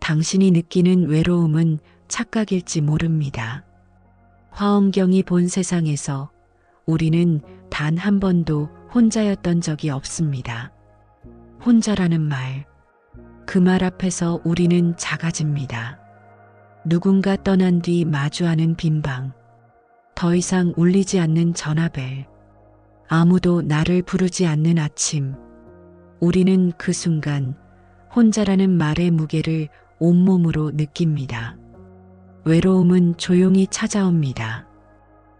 당신이 느끼는 외로움은 착각일지 모릅니다. 화엄경이 본 세상에서 우리는 단 한 번도 혼자였던 적이 없습니다. 혼자라는 말, 그 말 앞에서 우리는 작아집니다. 누군가 떠난 뒤 마주하는 빈방, 더 이상 울리지 않는 전화벨, 아무도 나를 부르지 않는 아침. 우리는 그 순간 혼자라는 말의 무게를 온몸으로 느낍니다. 외로움은 조용히 찾아옵니다.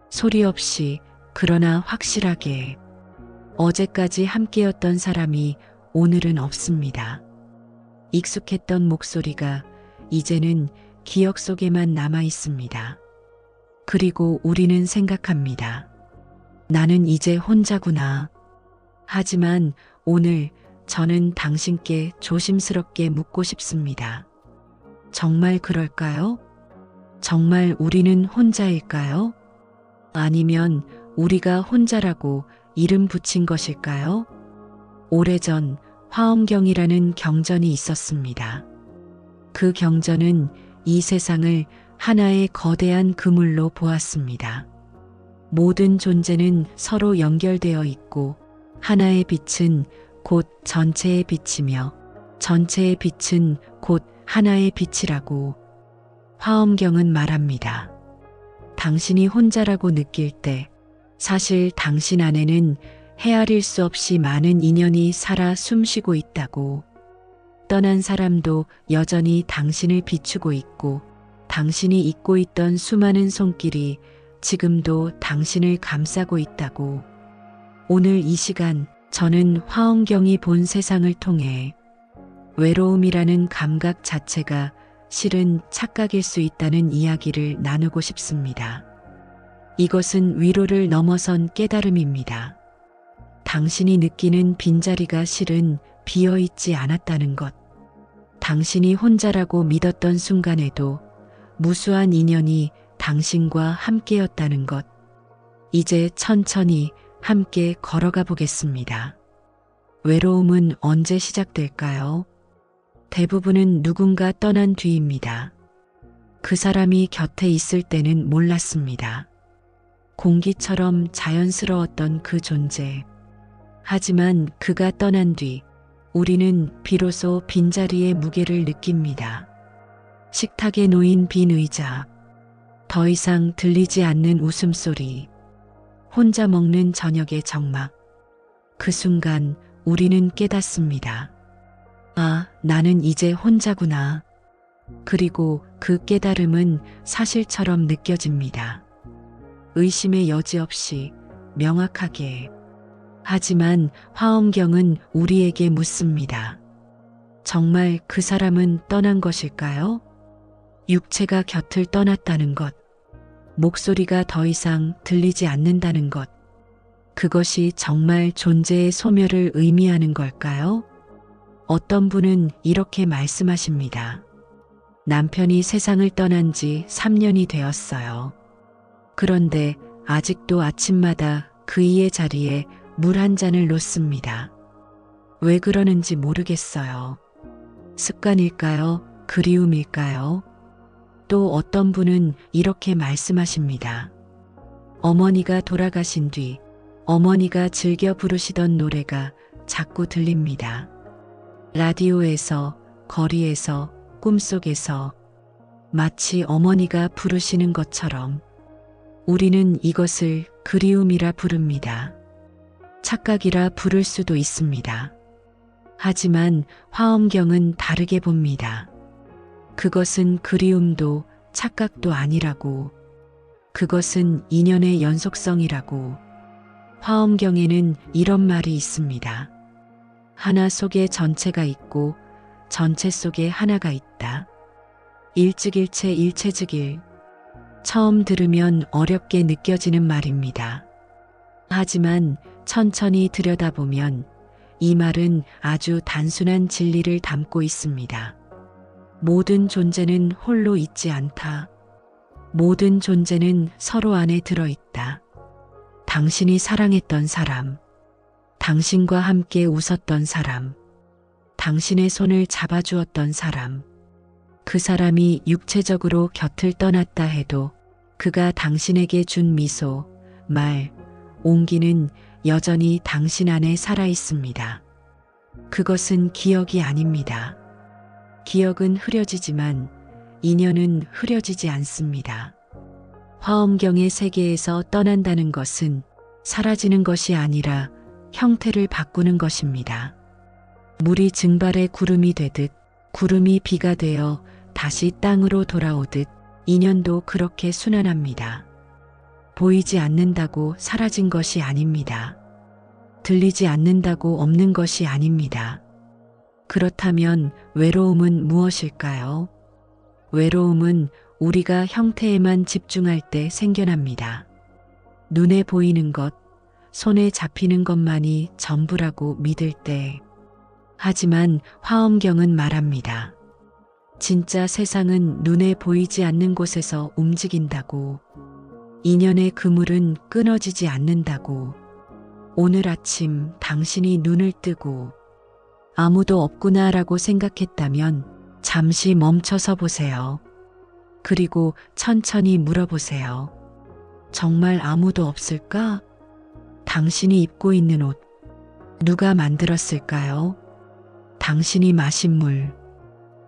소리 없이, 그러나 확실하게. 어제까지 함께였던 사람이 오늘은 없습니다. 익숙했던 목소리가 이제는 기억 속에만 남아 있습니다. 그리고 우리는 생각합니다. 나는 이제 혼자구나. 하지만 오늘 저는 당신께 조심스럽게 묻고 싶습니다. 정말 그럴까요? 정말 우리는 혼자일까요? 아니면 우리가 혼자라고 이름 붙인 것일까요? 오래전 화엄경이라는 경전이 있었습니다. 그 경전은 이 세상을 하나의 거대한 그물로 보았습니다. 모든 존재는 서로 연결되어 있고 하나의 빛은 곧 전체의 빛이며 전체의 빛은 곧 하나의 빛이라고 화엄경은 말합니다. 당신이 혼자라고 느낄 때 사실 당신 안에는 헤아릴 수 없이 많은 인연이 살아 숨쉬고 있다고. 떠난 사람도 여전히 당신을 비추고 있고 당신이 잊고 있던 수많은 손길이 지금도 당신을 감싸고 있다고. 오늘 이 시간 저는 화엄경이 본 세상을 통해 외로움이라는 감각 자체가 실은 착각일 수 있다는 이야기를 나누고 싶습니다. 이것은 위로를 넘어선 깨달음입니다. 당신이 느끼는 빈자리가 실은 비어있지 않았다는 것. 당신이 혼자라고 믿었던 순간에도 무수한 인연이 당신과 함께였다는 것. 이제 천천히 함께 걸어가 보겠습니다. 외로움은 언제 시작될까요? 대부분은 누군가 떠난 뒤입니다. 그 사람이 곁에 있을 때는 몰랐습니다. 공기처럼 자연스러웠던 그 존재. 하지만 그가 떠난 뒤 우리는 비로소 빈자리의 무게를 느낍니다. 식탁에 놓인 빈 의자, 더 이상 들리지 않는 웃음소리, 혼자 먹는 저녁의 적막. 그 순간 우리는 깨닫습니다. 아, 나는 이제 혼자구나. 그리고 그 깨달음은 사실처럼 느껴집니다. 의심의 여지 없이 명확하게. 하지만 화엄경은 우리에게 묻습니다. 정말 그 사람은 떠난 것일까요? 육체가 곁을 떠났다는 것, 목소리가 더 이상 들리지 않는다는 것, 그것이 정말 존재의 소멸을 의미하는 걸까요? 어떤 분은 이렇게 말씀하십니다. 남편이 세상을 떠난 지 3년이 되었어요. 그런데 아직도 아침마다 그이의 자리에 물 한 잔을 놓습니다. 왜 그러는지 모르겠어요. 습관일까요? 그리움일까요? 또 어떤 분은 이렇게 말씀하십니다. 어머니가 돌아가신 뒤 어머니가 즐겨 부르시던 노래가 자꾸 들립니다. 라디오에서, 거리에서, 꿈속에서 마치 어머니가 부르시는 것처럼 우리는 이것을 그리움이라 부릅니다. 착각이라 부를 수도 있습니다. 하지만 화엄경은 다르게 봅니다. 그것은 그리움도 착각도 아니라고. 그것은 인연의 연속성이라고. 화엄경에는 이런 말이 있습니다. 하나 속에 전체가 있고 전체 속에 하나가 있다. 일즉일체 일체즉일. 처음 들으면 어렵게 느껴지는 말입니다. 하지만 천천히 들여다보면 이 말은 아주 단순한 진리를 담고 있습니다. 모든 존재는 홀로 있지 않다. 모든 존재는 서로 안에 들어있다. 당신이 사랑했던 사람, 당신과 함께 웃었던 사람, 당신의 손을 잡아주었던 사람, 그 사람이 육체적으로 곁을 떠났다 해도 그가 당신에게 준 미소, 말, 온기는 여전히 당신 안에 살아 있습니다. 그것은 기억이 아닙니다. 기억은 흐려지지만 인연은 흐려지지 않습니다. 화엄경의 세계에서 떠난다는 것은 사라지는 것이 아니라 형태를 바꾸는 것입니다. 물이 증발해 구름이 되듯 구름이 비가 되어 다시 땅으로 돌아오듯 인연도 그렇게 순환합니다. 보이지 않는다고 사라진 것이 아닙니다. 들리지 않는다고 없는 것이 아닙니다. 그렇다면 외로움은 무엇일까요? 외로움은 우리가 형태에만 집중할 때 생겨납니다. 눈에 보이는 것, 손에 잡히는 것만이 전부라고 믿을 때. 하지만 화엄경은 말합니다. 진짜 세상은 눈에 보이지 않는 곳에서 움직인다고. 인연의 그물은 끊어지지 않는다고. 오늘 아침 당신이 눈을 뜨고 아무도 없구나라고 생각했다면 잠시 멈춰서 보세요. 그리고 천천히 물어보세요. 정말 아무도 없을까? 당신이 입고 있는 옷, 누가 만들었을까요? 당신이 마신 물,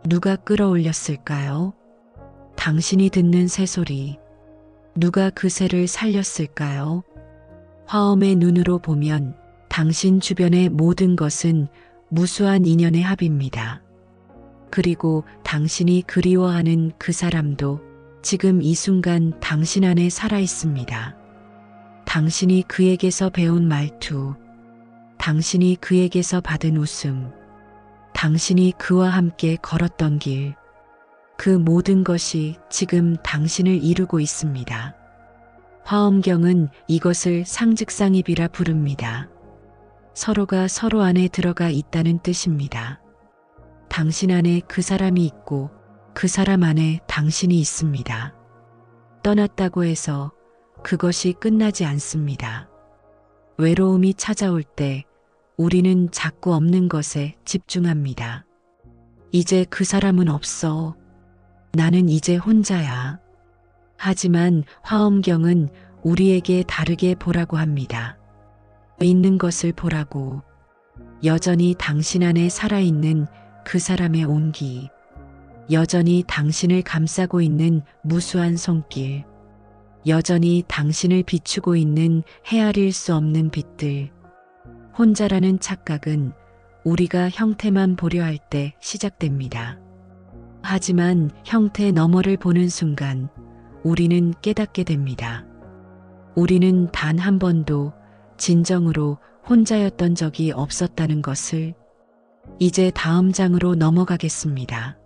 누가 끌어올렸을까요? 당신이 듣는 새소리, 누가 그 새를 살렸을까요? 화엄의 눈으로 보면 당신 주변의 모든 것은 무수한 인연의 합입니다. 그리고 당신이 그리워하는 그 사람도 지금 이 순간 당신 안에 살아 있습니다. 당신이 그에게서 배운 말투, 당신이 그에게서 받은 웃음, 당신이 그와 함께 걸었던 길, 그 모든 것이 지금 당신을 이루고 있습니다. 화엄경은 이것을 상즉상입이라 부릅니다. 서로가 서로 안에 들어가 있다는 뜻입니다. 당신 안에 그 사람이 있고 그 사람 안에 당신이 있습니다. 떠났다고 해서 그것이 끝나지 않습니다. 외로움이 찾아올 때 우리는 자꾸 없는 것에 집중합니다. 이제 그 사람은 없어. 나는 이제 혼자야. 하지만 화엄경은 우리에게 다르게 보라고 합니다. 있는 것을 보라고. 여전히 당신 안에 살아있는 그 사람의 온기. 여전히 당신을 감싸고 있는 무수한 손길. 여전히 당신을 비추고 있는 헤아릴 수 없는 빛들. 혼자라는 착각은 우리가 형태만 보려 할 때 시작됩니다. 하지만 형태 너머를 보는 순간 우리는 깨닫게 됩니다. 우리는 단 한 번도 진정으로 혼자였던 적이 없었다는 것을. 이제 다음 장으로 넘어가겠습니다.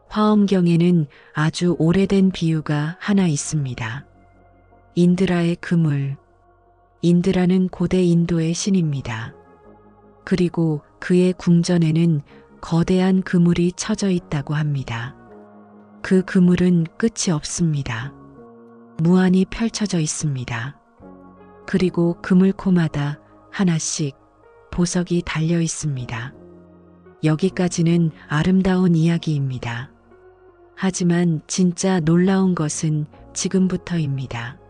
화엄경에는 아주 오래된 비유가 하나 있습니다. 인드라의 그물. 인드라는 고대 인도의 신입니다. 그리고 그의 궁전에는 거대한 그물이 쳐져 있다고 합니다. 그 그물은 끝이 없습니다. 무한히 펼쳐져 있습니다. 그리고 그물코마다 하나씩 보석이 달려 있습니다. 여기까지는 아름다운 이야기입니다. 하지만 진짜 놀라운 것은 지금부터입니다.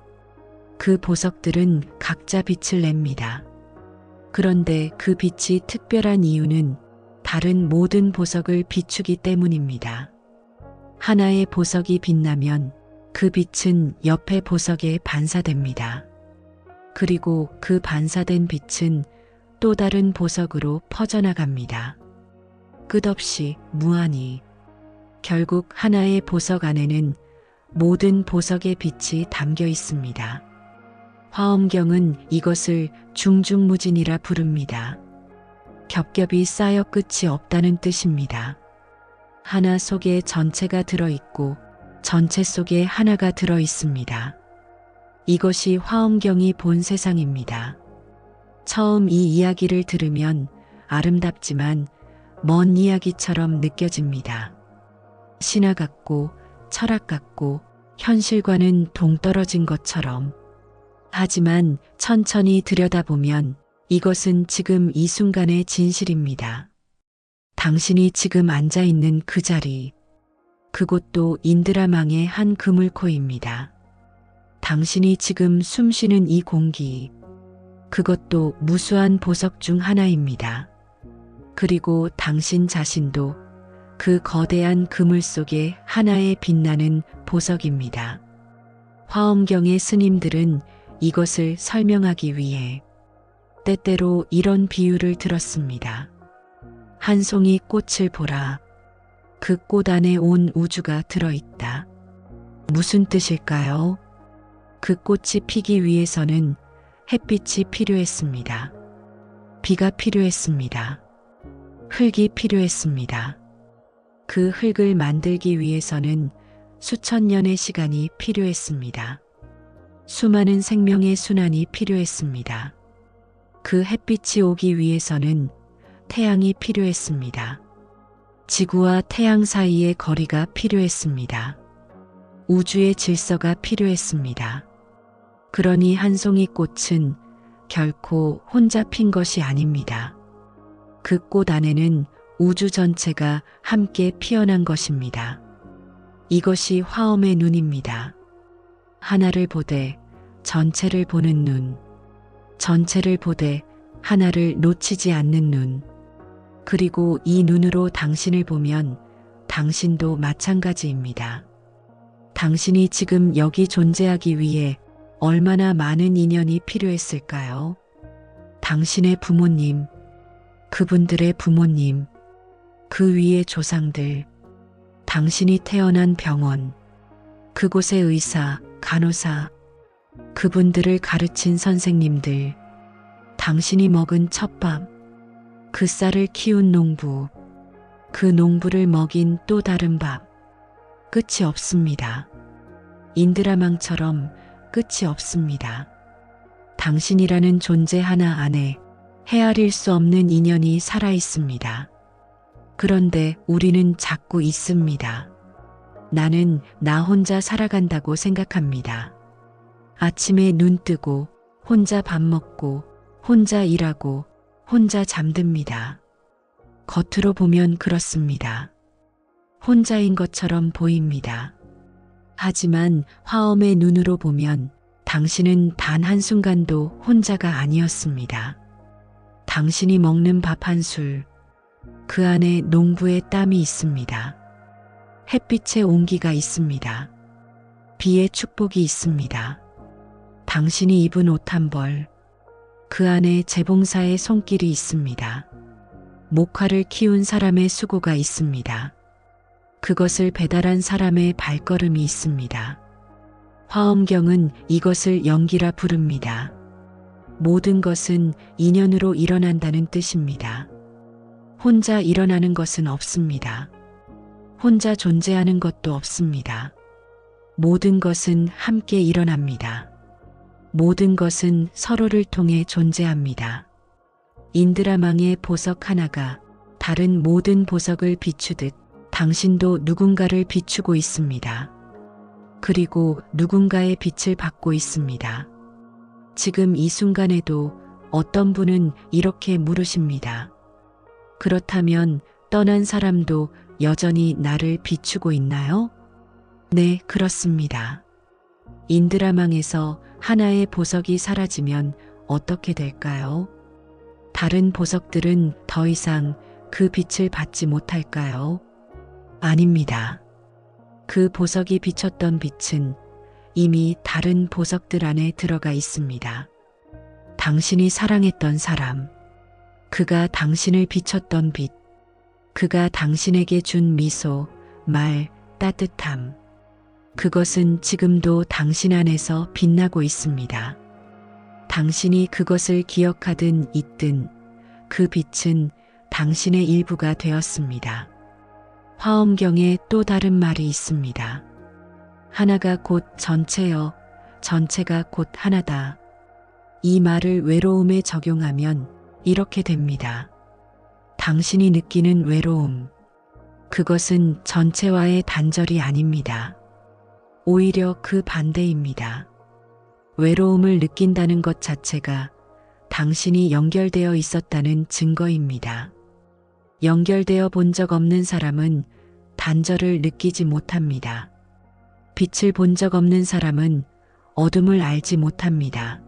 그 보석들은 각자 빛을 냅니다. 그런데 그 빛이 특별한 이유는 다른 모든 보석을 비추기 때문입니다. 하나의 보석이 빛나면 그 빛은 옆의 보석에 반사됩니다. 그리고 그 반사된 빛은 또 다른 보석으로 퍼져나갑니다. 끝없이 무한히. 결국 하나의 보석 안에는 모든 보석의 빛이 담겨 있습니다. 화엄경은 이것을 중중무진이라 부릅니다. 겹겹이 쌓여 끝이 없다는 뜻입니다. 하나 속에 전체가 들어있고 전체 속에 하나가 들어있습니다. 이것이 화엄경이 본 세상입니다. 처음 이 이야기를 들으면 아름답지만 먼 이야기처럼 느껴집니다. 신화 같고 철학 같고 현실과는 동떨어진 것처럼. 하지만 천천히 들여다보면 이것은 지금 이 순간의 진실입니다. 당신이 지금 앉아 있는 그 자리, 그곳도 인드라망의 한 그물코입니다. 당신이 지금 숨쉬는 이 공기, 그것도 무수한 보석 중 하나입니다. 그리고 당신 자신도 그 거대한 그물 속에 하나의 빛나는 보석입니다. 화엄경의 스님들은 이것을 설명하기 위해 때때로 이런 비유를 들었습니다. 한 송이 꽃을 보라. 그 꽃 안에 온 우주가 들어있다. 무슨 뜻일까요? 그 꽃이 피기 위해서는 햇빛이 필요했습니다. 비가 필요했습니다. 흙이 필요했습니다. 그 흙을 만들기 위해서는 수천 년의 시간이 필요했습니다. 수많은 생명의 순환이 필요했습니다. 그 햇빛이 오기 위해서는 태양이 필요했습니다. 지구와 태양 사이의 거리가 필요했습니다. 우주의 질서가 필요했습니다. 그러니 한 송이 꽃은 결코 혼자 핀 것이 아닙니다. 그 꽃 안에는 우주 전체가 함께 피어난 것입니다. 이것이 화엄의 눈입니다. 하나를 보되 전체를 보는 눈, 전체를 보되 하나를 놓치지 않는 눈, 그리고 이 눈으로 당신을 보면 당신도 마찬가지입니다. 당신이 지금 여기 존재하기 위해 얼마나 많은 인연이 필요했을까요? 당신의 부모님, 그분들의 부모님, 그 위의 조상들, 당신이 태어난 병원, 그곳의 의사, 간호사, 그분들을 가르친 선생님들, 당신이 먹은 첫밥, 그 쌀을 키운 농부, 그 농부를 먹인 또 다른 밥, 끝이 없습니다. 인드라망처럼 끝이 없습니다. 당신이라는 존재 하나 안에 헤아릴 수 없는 인연이 살아 있습니다. 그런데 우리는 자꾸 있습니다. 나는 나 혼자 살아간다고 생각합니다. 아침에 눈 뜨고 혼자 밥 먹고 혼자 일하고 혼자 잠듭니다. 겉으로 보면 그렇습니다. 혼자인 것처럼 보입니다. 하지만 화엄의 눈으로 보면 당신은 단 한순간도 혼자가 아니었습니다. 당신이 먹는 밥 한 술, 그 안에 농부의 땀이 있습니다. 햇빛의 온기가 있습니다. 비의 축복이 있습니다. 당신이 입은 옷 한 벌, 그 안에 재봉사의 손길이 있습니다. 목화를 키운 사람의 수고가 있습니다. 그것을 배달한 사람의 발걸음이 있습니다. 화엄경은 이것을 연기라 부릅니다. 모든 것은 인연으로 일어난다는 뜻입니다. 혼자 일어나는 것은 없습니다. 혼자 존재하는 것도 없습니다. 모든 것은 함께 일어납니다. 모든 것은 서로를 통해 존재합니다. 인드라망의 보석 하나가 다른 모든 보석을 비추듯 당신도 누군가를 비추고 있습니다. 그리고 누군가의 빛을 받고 있습니다. 지금 이 순간에도 어떤 분은 이렇게 물으십니다. 그렇다면 떠난 사람도 여전히 나를 비추고 있나요? 네, 그렇습니다. 인드라망에서 하나의 보석이 사라지면 어떻게 될까요? 다른 보석들은 더 이상 그 빛을 받지 못할까요? 아닙니다. 그 보석이 비쳤던 빛은 이미 다른 보석들 안에 들어가 있습니다. 당신이 사랑했던 사람, 그가 당신을 비췄던 빛, 그가 당신에게 준 미소, 말, 따뜻함, 그것은 지금도 당신 안에서 빛나고 있습니다. 당신이 그것을 기억하든 잊든 그 빛은 당신의 일부가 되었습니다. 화엄경에 또 다른 말이 있습니다. 하나가 곧 전체여, 전체가 곧 하나다. 이 말을 외로움에 적용하면 이렇게 됩니다. 당신이 느끼는 외로움, 그것은 전체와의 단절이 아닙니다. 오히려 그 반대입니다. 외로움을 느낀다는 것 자체가 당신이 연결되어 있었다는 증거입니다. 연결되어 본 적 없는 사람은 단절을 느끼지 못합니다. 빛을 본 적 없는 사람은 어둠을 알지 못합니다.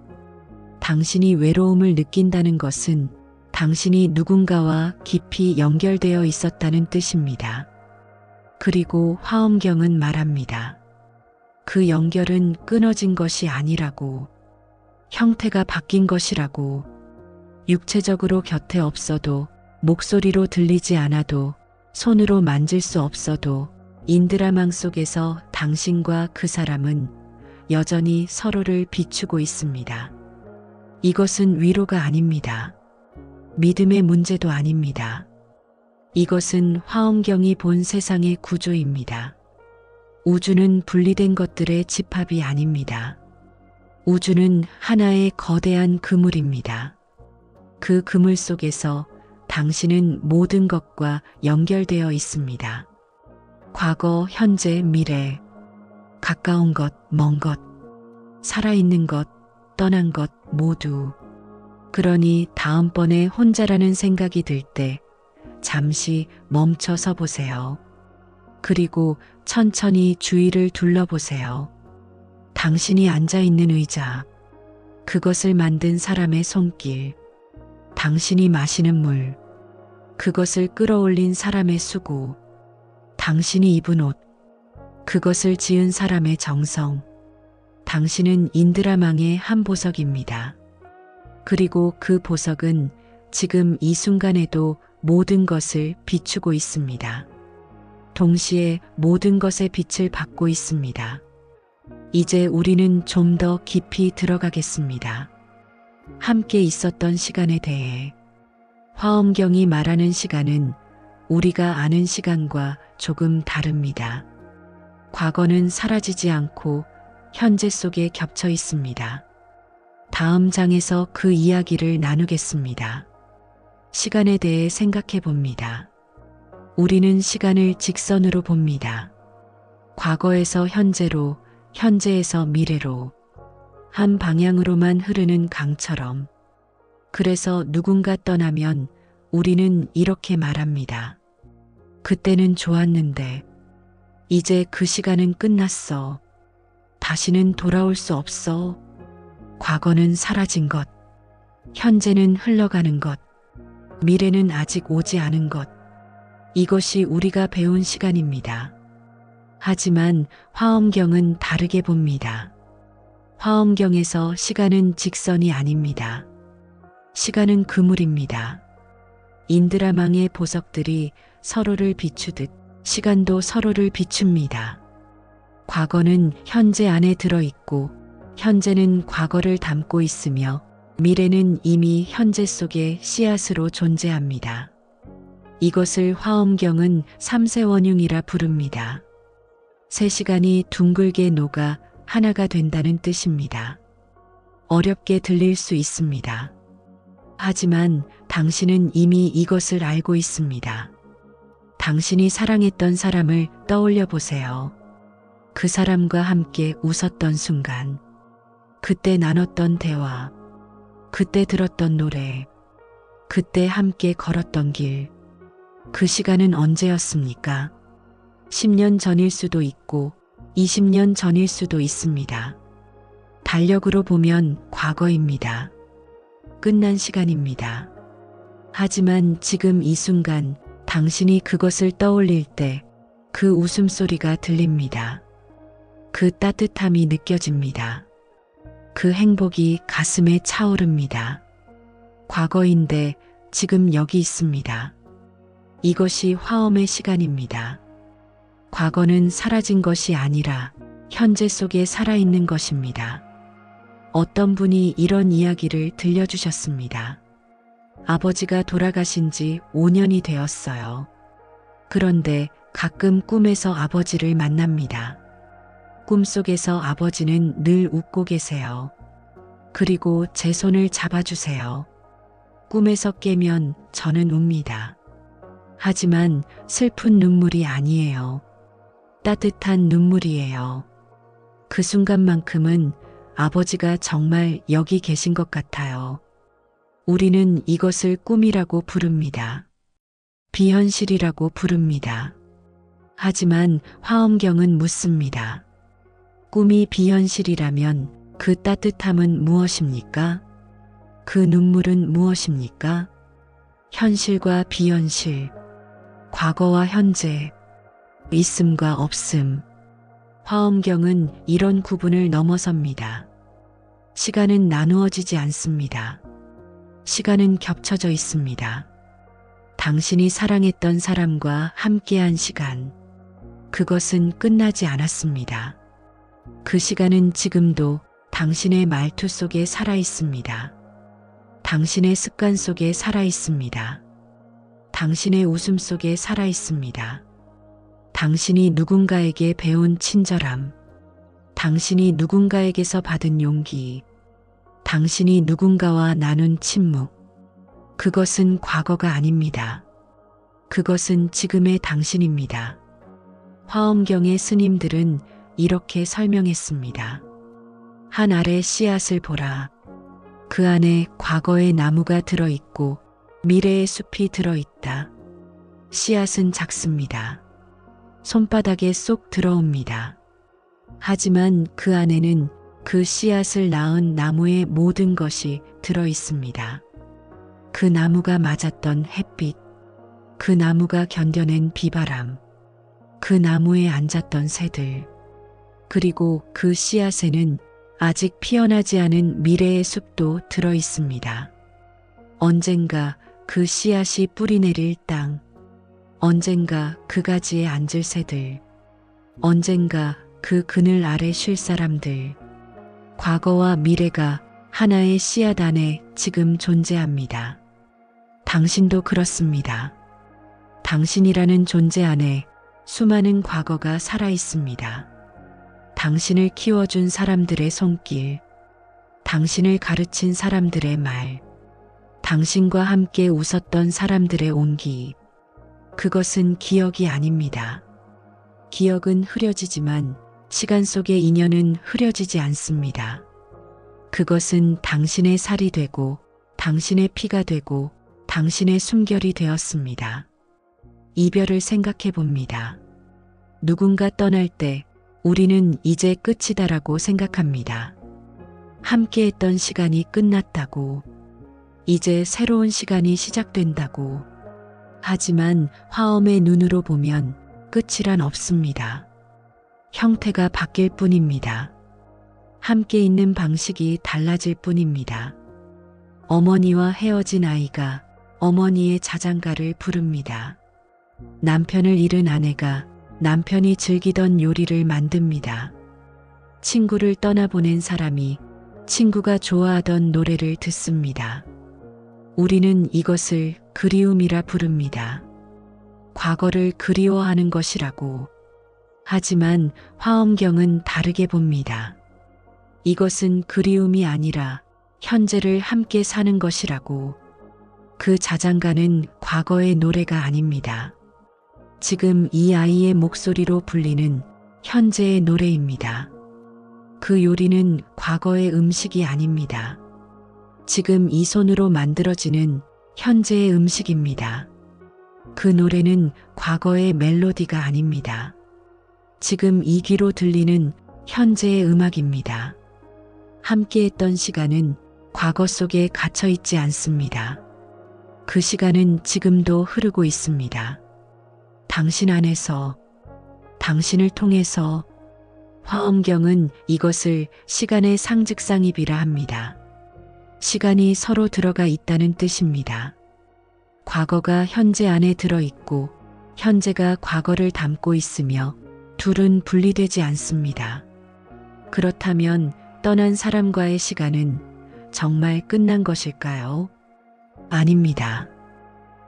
당신이 외로움을 느낀다는 것은 당신이 누군가와 깊이 연결되어 있었다는 뜻입니다. 그리고 화엄경은 말합니다. 그 연결은 끊어진 것이 아니라고, 형태가 바뀐 것이라고, 육체적으로 곁에 없어도, 목소리로 들리지 않아도, 손으로 만질 수 없어도, 인드라망 속에서 당신과 그 사람은 여전히 서로를 비추고 있습니다. 이것은 위로가 아닙니다. 믿음의 문제도 아닙니다. 이것은 화엄경이 본 세상의 구조입니다. 우주는 분리된 것들의 집합이 아닙니다. 우주는 하나의 거대한 그물입니다. 그 그물 속에서 당신은 모든 것과 연결되어 있습니다. 과거, 현재, 미래, 가까운 것, 먼 것, 살아있는 것, 떠난 것 모두. 그러니 다음번에 혼자라는 생각이 들 때 잠시 멈춰 서 보세요. 그리고 천천히 주위를 둘러보세요. 당신이 앉아있는 의자, 그것을 만든 사람의 손길, 당신이 마시는 물, 그것을 끌어올린 사람의 수고, 당신이 입은 옷, 그것을 지은 사람의 정성, 당신은 인드라망의 한 보석입니다. 그리고 그 보석은 지금 이 순간에도 모든 것을 비추고 있습니다. 동시에 모든 것의 빛을 받고 있습니다. 이제 우리는 좀 더 깊이 들어가겠습니다. 함께 있었던 시간에 대해. 화엄경이 말하는 시간은 우리가 아는 시간과 조금 다릅니다. 과거는 사라지지 않고 현재 속에 겹쳐 있습니다. 다음 장에서 그 이야기를 나누겠습니다. 시간에 대해 생각해 봅니다. 우리는 시간을 직선으로 봅니다. 과거에서 현재로, 현재에서 미래로, 한 방향으로만 흐르는 강처럼. 그래서 누군가 떠나면 우리는 이렇게 말합니다. 그때는 좋았는데, 이제 그 시간은 끝났어. 다시는 돌아올 수 없어. 과거는 사라진 것, 현재는 흘러가는 것, 미래는 아직 오지 않은 것. 이것이 우리가 배운 시간입니다. 하지만 화엄경은 다르게 봅니다. 화엄경에서 시간은 직선이 아닙니다. 시간은 그물입니다. 인드라망의 보석들이 서로를 비추듯 시간도 서로를 비춥니다. 과거는 현재 안에 들어있고 현재는 과거를 담고 있으며 미래는 이미 현재 속에 씨앗으로 존재합니다. 이것을 화엄경은 삼세원흉이라 부릅니다. 세 시간이 둥글게 녹아 하나가 된다는 뜻입니다. 어렵게 들릴 수 있습니다. 하지만 당신은 이미 이것을 알고 있습니다. 당신이 사랑했던 사람을 떠올려 보세요. 그 사람과 함께 웃었던 순간, 그때 나눴던 대화, 그때 들었던 노래, 그때 함께 걸었던 길. 그 시간은 언제였습니까? 10년 전일 수도 있고 20년 전일 수도 있습니다. 달력으로 보면 과거입니다. 끝난 시간입니다. 하지만 지금 이 순간 당신이 그것을 떠올릴 때 그 웃음소리가 들립니다. 그 따뜻함이 느껴집니다. 그 행복이 가슴에 차오릅니다. 과거인데 지금 여기 있습니다. 이것이 화엄의 시간입니다. 과거는 사라진 것이 아니라 현재 속에 살아있는 것입니다. 어떤 분이 이런 이야기를 들려주셨습니다. 아버지가 돌아가신 지 5년이 되었어요. 그런데 가끔 꿈에서 아버지를 만납니다. 꿈속에서 아버지는 늘 웃고 계세요. 그리고 제 손을 잡아주세요. 꿈에서 깨면 저는 웁니다. 하지만 슬픈 눈물이 아니에요. 따뜻한 눈물이에요. 그 순간만큼은 아버지가 정말 여기 계신 것 같아요. 우리는 이것을 꿈이라고 부릅니다. 비현실이라고 부릅니다. 하지만 화엄경은 묻습니다. 꿈이 비현실이라면 그 따뜻함은 무엇입니까? 그 눈물은 무엇입니까? 현실과 비현실, 과거와 현재, 있음과 없음. 화엄경은 이런 구분을 넘어섭니다. 시간은 나누어지지 않습니다. 시간은 겹쳐져 있습니다. 당신이 사랑했던 사람과 함께한 시간, 그것은 끝나지 않았습니다. 그 시간은 지금도 당신의 말투 속에 살아 있습니다. 당신의 습관 속에 살아 있습니다. 당신의 웃음 속에 살아 있습니다. 당신이 누군가에게 배운 친절함, 당신이 누군가에게서 받은 용기, 당신이 누군가와 나눈 침묵, 그것은 과거가 아닙니다. 그것은 지금의 당신입니다. 화엄경의 스님들은 이렇게 설명했습니다. 한 알의 씨앗을 보라. 그 안에 과거의 나무가 들어있고 미래의 숲이 들어있다. 씨앗은 작습니다. 손바닥에 쏙 들어옵니다. 하지만 그 안에는 그 씨앗을 낳은 나무의 모든 것이 들어있습니다. 그 나무가 맞았던 햇빛, 그 나무가 견뎌낸 비바람, 그 나무에 앉았던 새들, 그리고 그 씨앗에는 아직 피어나지 않은 미래의 숲도 들어 있습니다. 언젠가 그 씨앗이 뿌리 내릴 땅, 언젠가 그 가지에 앉을 새들, 언젠가 그 그늘 아래 쉴 사람들, 과거와 미래가 하나의 씨앗 안에 지금 존재합니다. 당신도 그렇습니다. 당신이라는 존재 안에 수많은 과거가 살아 있습니다. 당신을 키워준 사람들의 손길, 당신을 가르친 사람들의 말, 당신과 함께 웃었던 사람들의 온기, 그것은 기억이 아닙니다. 기억은 흐려지지만 시간 속의 인연은 흐려지지 않습니다. 그것은 당신의 살이 되고 당신의 피가 되고 당신의 숨결이 되었습니다. 이별을 생각해 봅니다. 누군가 떠날 때 우리는 이제 끝이다라고 생각합니다. 함께했던 시간이 끝났다고, 이제 새로운 시간이 시작된다고. 하지만 화엄의 눈으로 보면 끝이란 없습니다. 형태가 바뀔 뿐입니다. 함께 있는 방식이 달라질 뿐입니다. 어머니와 헤어진 아이가 어머니의 자장가를 부릅니다. 남편을 잃은 아내가 남편이 즐기던 요리를 만듭니다. 친구를 떠나보낸 사람이 친구가 좋아하던 노래를 듣습니다. 우리는 이것을 그리움이라 부릅니다. 과거를 그리워하는 것이라고. 하지만 화엄경은 다르게 봅니다. 이것은 그리움이 아니라 현재를 함께 사는 것이라고. 그 자장가는 과거의 노래가 아닙니다. 지금 이 아이의 목소리로 불리는 현재의 노래입니다. 그 요리는 과거의 음식이 아닙니다. 지금 이 손으로 만들어지는 현재의 음식입니다. 그 노래는 과거의 멜로디가 아닙니다. 지금 이 귀로 들리는 현재의 음악입니다. 함께했던 시간은 과거 속에 갇혀 있지 않습니다. 그 시간은 지금도 흐르고 있습니다. 당신 안에서, 당신을 통해서. 화엄경은 이것을 시간의 상즉상입이라 합니다. 시간이 서로 들어가 있다는 뜻입니다. 과거가 현재 안에 들어있고 현재가 과거를 담고 있으며 둘은 분리되지 않습니다. 그렇다면 떠난 사람과의 시간은 정말 끝난 것일까요? 아닙니다.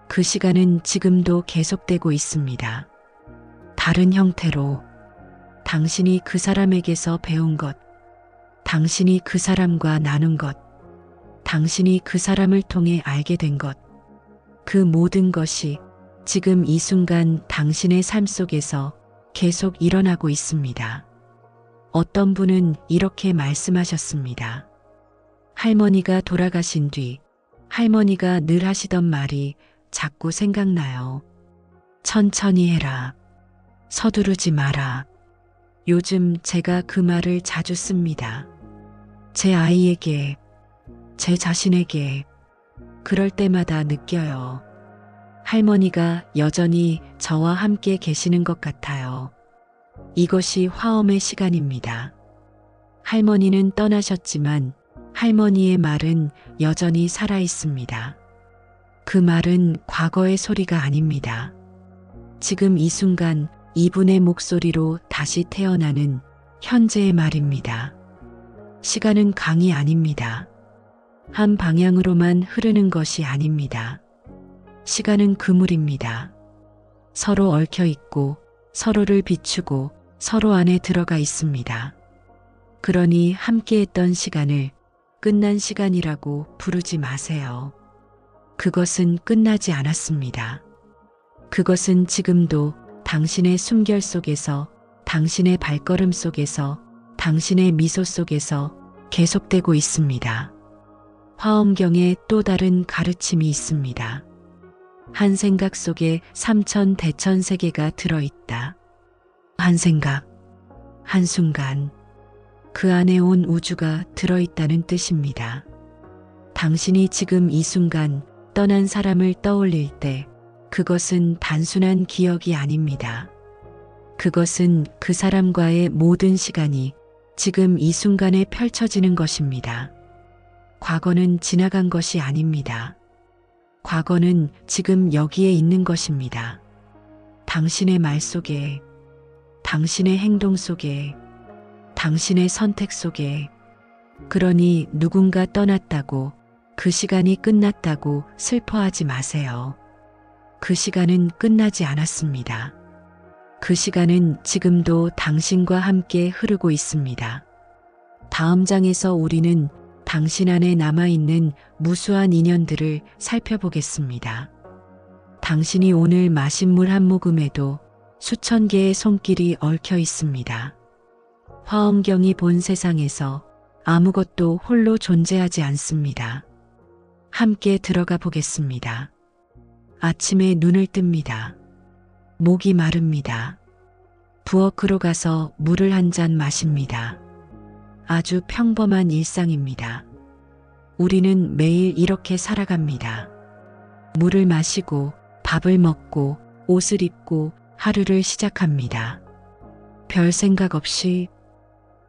그 시간은 지금도 계속되고 있습니다. 다른 형태로. 당신이 그 사람에게서 배운 것, 당신이 그 사람과 나눈 것, 당신이 그 사람을 통해 알게 된 것, 그 모든 것이 지금 이 순간 당신의 삶 속에서 계속 일어나고 있습니다. 어떤 분은 이렇게 말씀하셨습니다. 할머니가 돌아가신 뒤 할머니가 늘 하시던 말이 자꾸 생각나요. 천천히 해라. 서두르지 마라. 요즘 제가 그 말을 자주 씁니다. 제 아이에게, 제 자신에게. 그럴 때마다 느껴요. 할머니가 여전히 저와 함께 계시는 것 같아요. 이것이 화엄의 시간입니다. 할머니는 떠나셨지만 할머니의 말은 여전히 살아 있습니다. 그 말은 과거의 소리가 아닙니다. 지금 이 순간 이분의 목소리로 다시 태어나는 현재의 말입니다. 시간은 강이 아닙니다. 한 방향으로만 흐르는 것이 아닙니다. 시간은 그물입니다. 서로 얽혀 있고 서로를 비추고 서로 안에 들어가 있습니다. 그러니 함께했던 시간을 끝난 시간이라고 부르지 마세요. 그것은 끝나지 않았습니다. 그것은 지금도 당신의 숨결 속에서, 당신의 발걸음 속에서, 당신의 미소 속에서 계속되고 있습니다. 화엄경에 또 다른 가르침이 있습니다. 한 생각 속에 삼천 대천 세계가 들어있다. 한 생각, 한 순간, 그 안에 온 우주가 들어있다는 뜻입니다. 당신이 지금 이 순간 떠난 사람을 떠올릴 때 그것은 단순한 기억이 아닙니다. 그것은 그 사람과의 모든 시간이 지금 이 순간에 펼쳐지는 것입니다. 과거는 지나간 것이 아닙니다. 과거는 지금 여기에 있는 것입니다. 당신의 말 속에, 당신의 행동 속에, 당신의 선택 속에. 그러니 누군가 떠났다고, 그 시간이 끝났다고 슬퍼하지 마세요. 그 시간은 끝나지 않았습니다. 그 시간은 지금도 당신과 함께 흐르고 있습니다. 다음 장에서 우리는 당신 안에 남아있는 무수한 인연들을 살펴보겠습니다. 당신이 오늘 마신 물 한 모금에도 수천 개의 손길이 얽혀 있습니다. 화엄경이 본 세상에서 아무것도 홀로 존재하지 않습니다. 함께 들어가 보겠습니다. 아침에 눈을 뜹니다. 목이 마릅니다. 부엌으로 가서 물을 한 잔 마십니다. 아주 평범한 일상입니다. 우리는 매일 이렇게 살아갑니다. 물을 마시고 밥을 먹고 옷을 입고 하루를 시작합니다. 별 생각 없이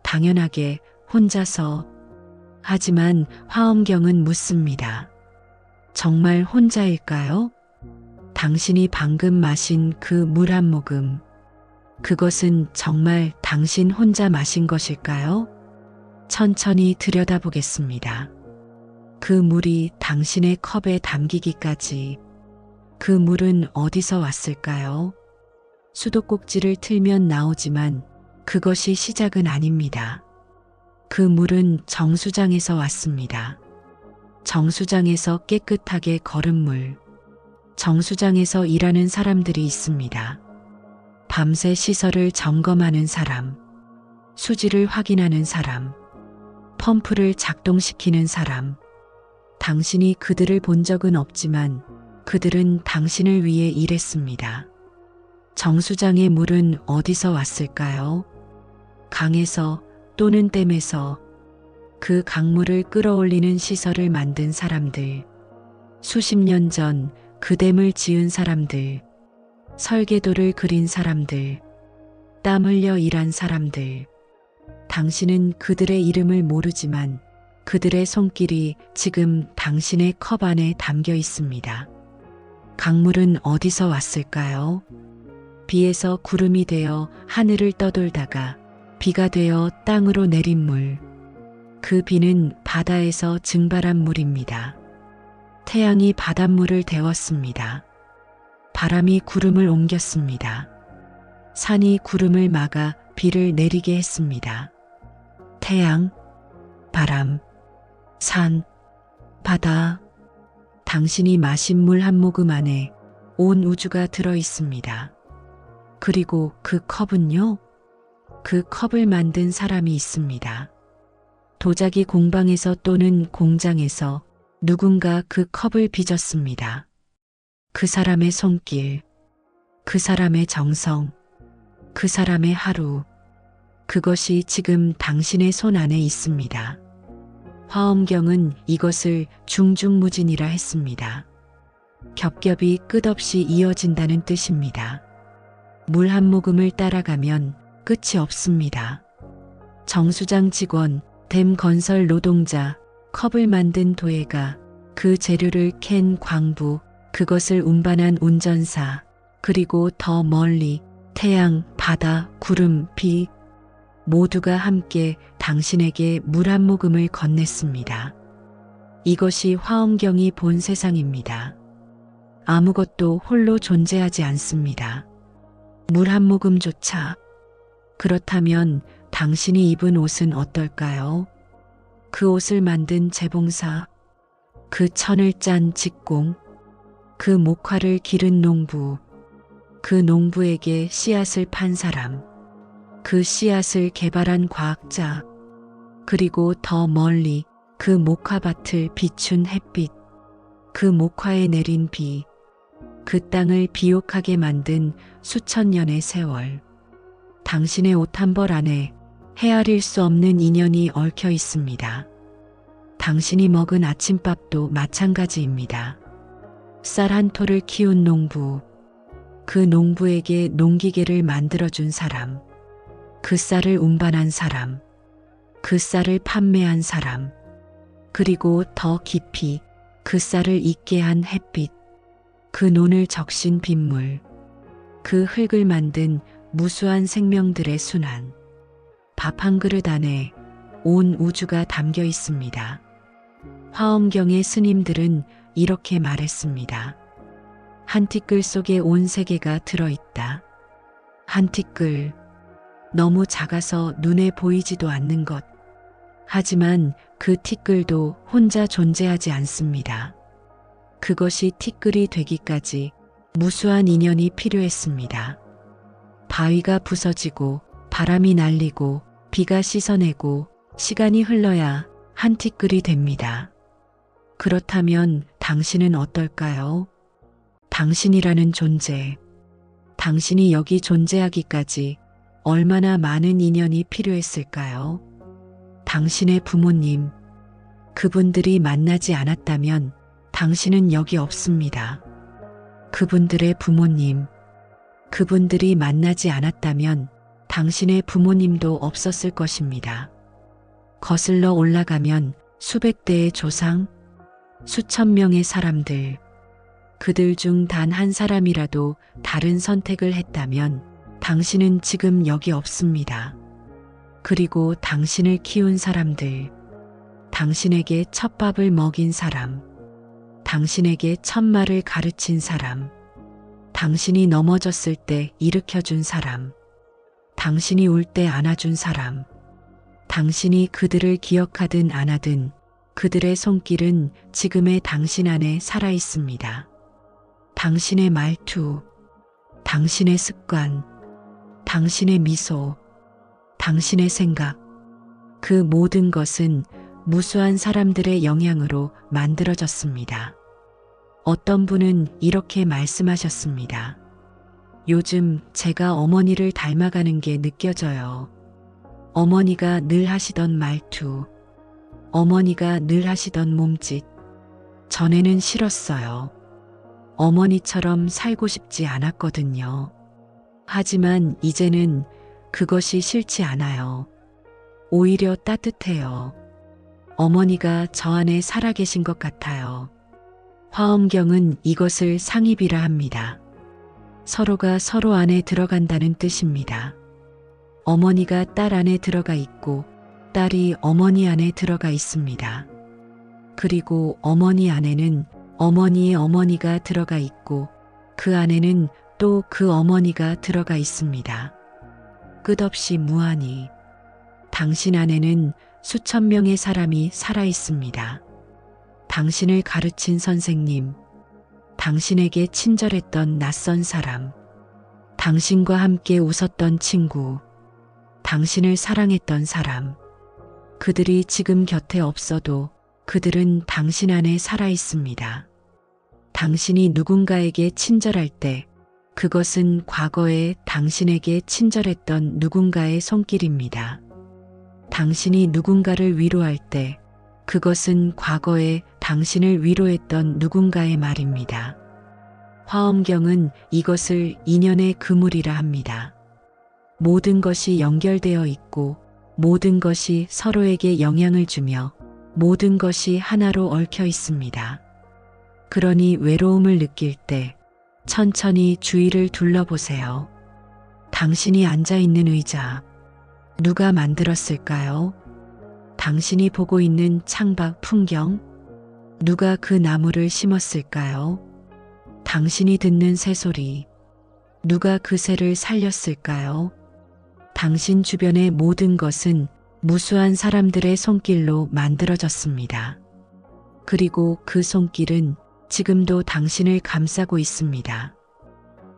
당연하게 혼자서. 하지만 화엄경은 묻습니다. 정말 혼자일까요? 당신이 방금 마신 그 물 한 모금, 그것은 정말 당신 혼자 마신 것일까요? 천천히 들여다보겠습니다. 그 물이 당신의 컵에 담기기까지. 그 물은 어디서 왔을까요? 수도꼭지를 틀면 나오지만 그것이 시작은 아닙니다. 그 물은 정수장에서 왔습니다. 정수장에서 깨끗하게 걸은 물. 정수장에서 일하는 사람들이 있습니다. 밤새 시설을 점검하는 사람, 수지를 확인하는 사람, 펌프를 작동시키는 사람. 당신이 그들을 본 적은 없지만 그들은 당신을 위해 일했습니다. 정수장의 물은 어디서 왔을까요? 강에서 또는 댐에서. 그 강물을 끌어올리는 시설을 만든 사람들. 수십 년 전 그 댐을 지은 사람들. 설계도를 그린 사람들. 땀 흘려 일한 사람들. 당신은 그들의 이름을 모르지만 그들의 손길이 지금 당신의 컵 안에 담겨 있습니다. 강물은 어디서 왔을까요? 비에서 구름이 되어 하늘을 떠돌다가 비가 되어 땅으로 내린 물. 그 비는 바다에서 증발한 물입니다. 태양이 바닷물을 데웠습니다. 바람이 구름을 옮겼습니다. 산이 구름을 막아 비를 내리게 했습니다. 태양, 바람, 산, 바다. 당신이 마신 물 한 모금 안에 온 우주가 들어 있습니다. 그리고 그 컵은요? 그 컵을 만든 사람이 있습니다. 도자기 공방에서 또는 공장에서 누군가 그 컵을 빚었습니다. 그 사람의 손길, 그 사람의 정성, 그 사람의 하루, 그것이 지금 당신의 손 안에 있습니다. 화엄경은 이것을 중중무진이라 했습니다. 겹겹이 끝없이 이어진다는 뜻입니다. 물 한 모금을 따라가면 끝이 없습니다. 정수장 직원, 댐 건설 노동자, 컵을 만든 도예가, 그 재료를 캔 광부, 그것을 운반한 운전사, 그리고 더 멀리 태양, 바다, 구름, 비, 모두가 함께 당신에게 물 한 모금을 건넸습니다. 이것이 화엄경이 본 세상입니다. 아무것도 홀로 존재하지 않습니다. 물 한 모금조차. 그렇다면 당신이 입은 옷은 어떨까요? 그 옷을 만든 재봉사, 그 천을 짠 직공, 그 목화를 기른 농부, 그 농부에게 씨앗을 판 사람, 그 씨앗을 개발한 과학자, 그리고 더 멀리 그 목화밭을 비춘 햇빛, 그 목화에 내린 비, 그 땅을 비옥하게 만든 수천 년의 세월. 당신의 옷 한 벌 안에 헤아릴 수 없는 인연이 얽혀 있습니다. 당신이 먹은 아침밥도 마찬가지입니다. 쌀 한 토를 키운 농부, 그 농부에게 농기계를 만들어준 사람, 그 쌀을 운반한 사람, 그 쌀을 판매한 사람, 그리고 더 깊이 그 쌀을 익게 한 햇빛, 그 논을 적신 빗물, 그 흙을 만든 무수한 생명들의 순환. 밥 한 그릇 안에 온 우주가 담겨 있습니다. 화엄경의 스님들은 이렇게 말했습니다. 한 티끌 속에 온 세계가 들어있다. 한 티끌, 너무 작아서 눈에 보이지도 않는 것. 하지만 그 티끌도 혼자 존재하지 않습니다. 그것이 티끌이 되기까지 무수한 인연이 필요했습니다. 바위가 부서지고 바람이 날리고 비가 씻어내고 시간이 흘러야 한 티끌이 됩니다. 그렇다면 당신은 어떨까요? 당신이라는 존재, 당신이 여기 존재하기까지 얼마나 많은 인연이 필요했을까요? 당신의 부모님, 그분들이 만나지 않았다면 당신은 여기 없습니다. 그분들의 부모님, 그분들이 만나지 않았다면 당신의 부모님도 없었을 것입니다. 거슬러 올라가면 수백 대의 조상, 수천 명의 사람들, 그들 중 단 한 사람이라도 다른 선택을 했다면 당신은 지금 여기 없습니다. 그리고 당신을 키운 사람들, 당신에게 첫 밥을 먹인 사람, 당신에게 첫 말을 가르친 사람, 당신이 넘어졌을 때 일으켜준 사람, 당신이 울 때 안아준 사람, 당신이 그들을 기억하든 안 하든 그들의 손길은 지금의 당신 안에 살아 있습니다. 당신의 말투, 당신의 습관, 당신의 미소, 당신의 생각, 그 모든 것은 무수한 사람들의 영향으로 만들어졌습니다. 어떤 분은 이렇게 말씀하셨습니다. 요즘 제가 어머니를 닮아가는 게 느껴져요. 어머니가 늘 하시던 말투, 어머니가 늘 하시던 몸짓, 전에는 싫었어요. 어머니처럼 살고 싶지 않았거든요. 하지만 이제는 그것이 싫지 않아요. 오히려 따뜻해요. 어머니가 저 안에 살아계신 것 같아요. 화엄경은 이것을 상입이라 합니다. 서로가 서로 안에 들어간다는 뜻입니다. 어머니가 딸 안에 들어가 있고 딸이 어머니 안에 들어가 있습니다. 그리고 어머니 안에는 어머니의 어머니가 들어가 있고 그 안에는 또 그 어머니가 들어가 있습니다. 끝없이 무한히 당신 안에는 수천 명의 사람이 살아 있습니다. 당신을 가르친 선생님, 당신에게 친절했던 낯선 사람, 당신과 함께 웃었던 친구, 당신을 사랑했던 사람, 그들이 지금 곁에 없어도 그들은 당신 안에 살아 있습니다. 당신이 누군가에게 친절할 때 그것은 과거에 당신에게 친절했던 누군가의 손길입니다. 당신이 누군가를 위로할 때 그것은 과거에 당신을 위로했던 누군가의 말입니다. 화엄경은 이것을 인연의 그물이라 합니다. 모든 것이 연결되어 있고 모든 것이 서로에게 영향을 주며 모든 것이 하나로 얽혀 있습니다. 그러니 외로움을 느낄 때 천천히 주위를 둘러보세요. 당신이 앉아 있는 의자, 누가 만들었을까요? 당신이 보고 있는 창밖 풍경, 누가 그 나무를 심었을까요? 당신이 듣는 새소리, 누가 그 새를 살렸을까요? 당신 주변의 모든 것은 무수한 사람들의 손길로 만들어졌습니다. 그리고 그 손길은 지금도 당신을 감싸고 있습니다.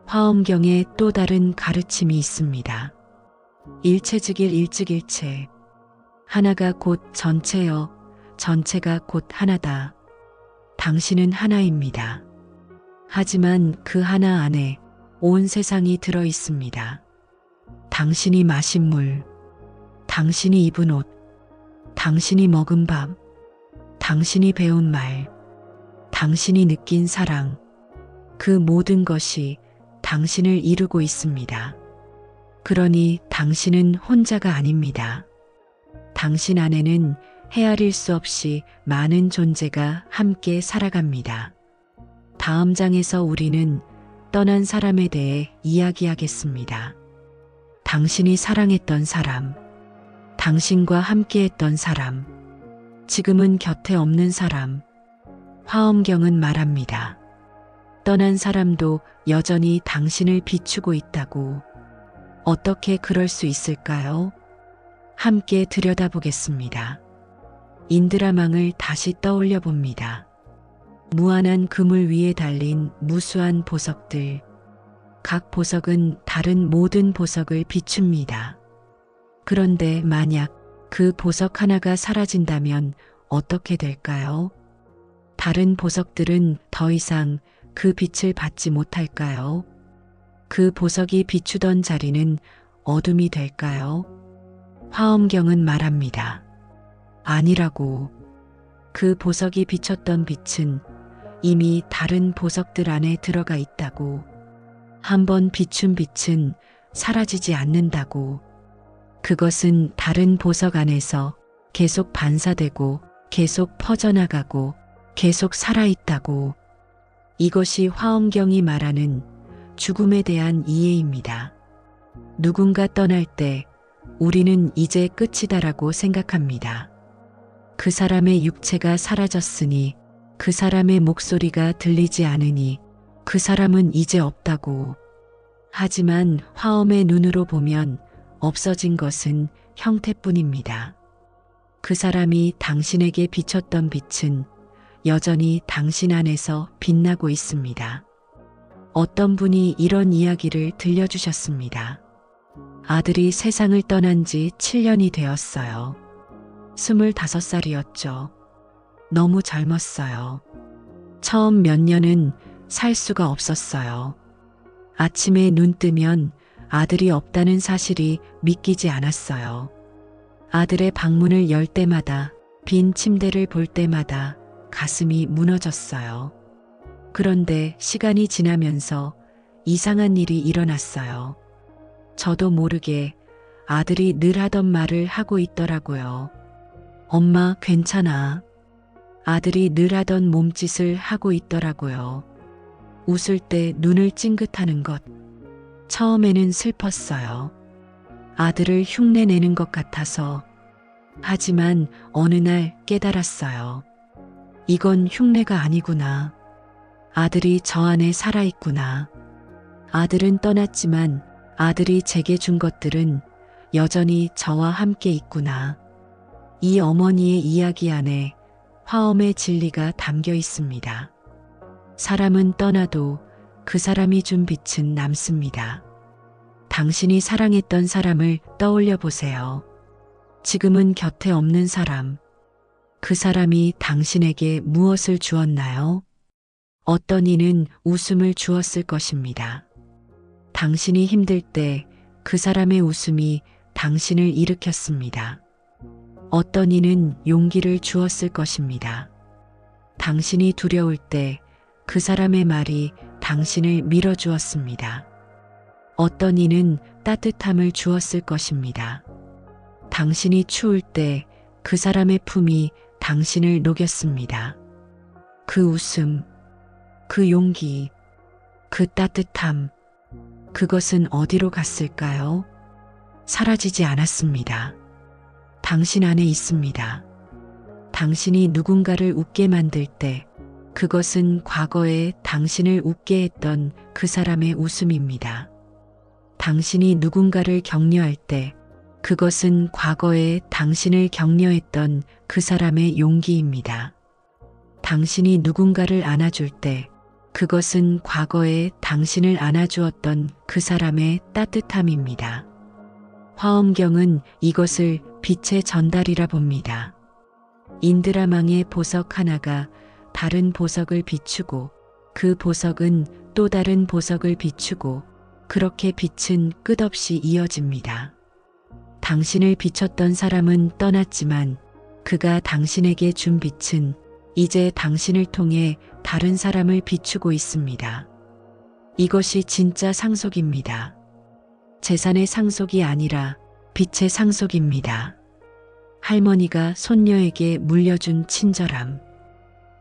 화엄경에 또 다른 가르침이 있습니다. 일체즉일 일즉일체. 하나가 곧 전체여, 전체가 곧 하나다. 당신은 하나입니다. 하지만 그 하나 안에 온 세상이 들어 있습니다. 당신이 마신 물, 당신이 입은 옷, 당신이 먹은 밥, 당신이 배운 말, 당신이 느낀 사랑, 그 모든 것이 당신을 이루고 있습니다. 그러니 당신은 혼자가 아닙니다. 당신 안에는 헤아릴 수 없이 많은 존재가 함께 살아갑니다. 다음 장에서 우리는 떠난 사람에 대해 이야기하겠습니다. 당신이 사랑했던 사람, 당신과 함께했던 사람, 지금은 곁에 없는 사람. 화엄경은 말합니다. 떠난 사람도 여전히 당신을 비추고 있다고. 어떻게 그럴 수 있을까요? 함께 들여다보겠습니다. 인드라망을 다시 떠올려 봅니다. 무한한 그물 위에 달린 무수한 보석들. 각 보석은 다른 모든 보석을 비춥니다. 그런데 만약 그 보석 하나가 사라진다면 어떻게 될까요? 다른 보석들은 더 이상 그 빛을 받지 못할까요? 그 보석이 비추던 자리는 어둠이 될까요? 화엄경은 말합니다. 아니라고. 그 보석이 비쳤던 빛은 이미 다른 보석들 안에 들어가 있다고. 한번 비춘 빛은 사라지지 않는다고. 그것은 다른 보석 안에서 계속 반사되고 계속 퍼져나가고 계속 살아있다고. 이것이 화엄경이 말하는 죽음에 대한 이해입니다. 누군가 떠날 때 우리는 이제 끝이다라고 생각합니다. 그 사람의 육체가 사라졌으니, 그 사람의 목소리가 들리지 않으니 그 사람은 이제 없다고. 하지만 화엄의 눈으로 보면 없어진 것은 형태뿐입니다. 그 사람이 당신에게 비쳤던 빛은 여전히 당신 안에서 빛나고 있습니다. 어떤 분이 이런 이야기를 들려주셨습니다. 아들이 세상을 떠난 지 7년이 되었어요. 25살이었죠. 너무 젊었어요. 처음 몇 년은 살 수가 없었어요. 아침에 눈 뜨면 아들이 없다는 사실이 믿기지 않았어요. 아들의 방문을 열 때마다, 빈 침대를 볼 때마다 가슴이 무너졌어요. 그런데 시간이 지나면서 이상한 일이 일어났어요. 저도 모르게 아들이 늘 하던 말을 하고 있더라고요. 엄마, 괜찮아. 아들이 늘 하던 몸짓을 하고 있더라고요. 웃을 때 눈을 찡긋하는 것. 처음에는 슬펐어요. 아들을 흉내내는 것 같아서. 하지만 어느 날 깨달았어요. 이건 흉내가 아니구나. 아들이 저 안에 살아있구나. 아들은 떠났지만 아들이 제게 준 것들은 여전히 저와 함께 있구나. 이 어머니의 이야기 안에 화엄의 진리가 담겨 있습니다. 사람은 떠나도 그 사람이 준 빛은 남습니다. 당신이 사랑했던 사람을 떠올려 보세요. 지금은 곁에 없는 사람. 그 사람이 당신에게 무엇을 주었나요? 어떤 이는 웃음을 주었을 것입니다. 당신이 힘들 때 그 사람의 웃음이 당신을 일으켰습니다. 어떤 이는 용기를 주었을 것입니다. 당신이 두려울 때 그 사람의 말이 당신을 밀어주었습니다. 어떤 이는 따뜻함을 주었을 것입니다. 당신이 추울 때 그 사람의 품이 당신을 녹였습니다. 그 웃음, 그 용기, 그 따뜻함, 그것은 어디로 갔을까요? 사라지지 않았습니다. 당신 안에 있습니다. 당신이 누군가를 웃게 만들 때 그것은 과거에 당신을 웃게 했던 그 사람의 웃음입니다. 당신이 누군가를 격려할 때 그것은 과거에 당신을 격려했던 그 사람의 용기입니다. 당신이 누군가를 안아줄 때 그것은 과거에 당신을 안아주었던 그 사람의 따뜻함입니다. 화엄경은 이것을 빛의 전달이라 봅니다. 인드라망의 보석 하나가 다른 보석을 비추고 그 보석은 또 다른 보석을 비추고 그렇게 빛은 끝없이 이어집니다. 당신을 비췄던 사람은 떠났지만 그가 당신에게 준 빛은 이제 당신을 통해 다른 사람을 비추고 있습니다. 이것이 진짜 상속입니다. 재산의 상속이 아니라 빛의 상속입니다. 할머니가 손녀에게 물려준 친절함,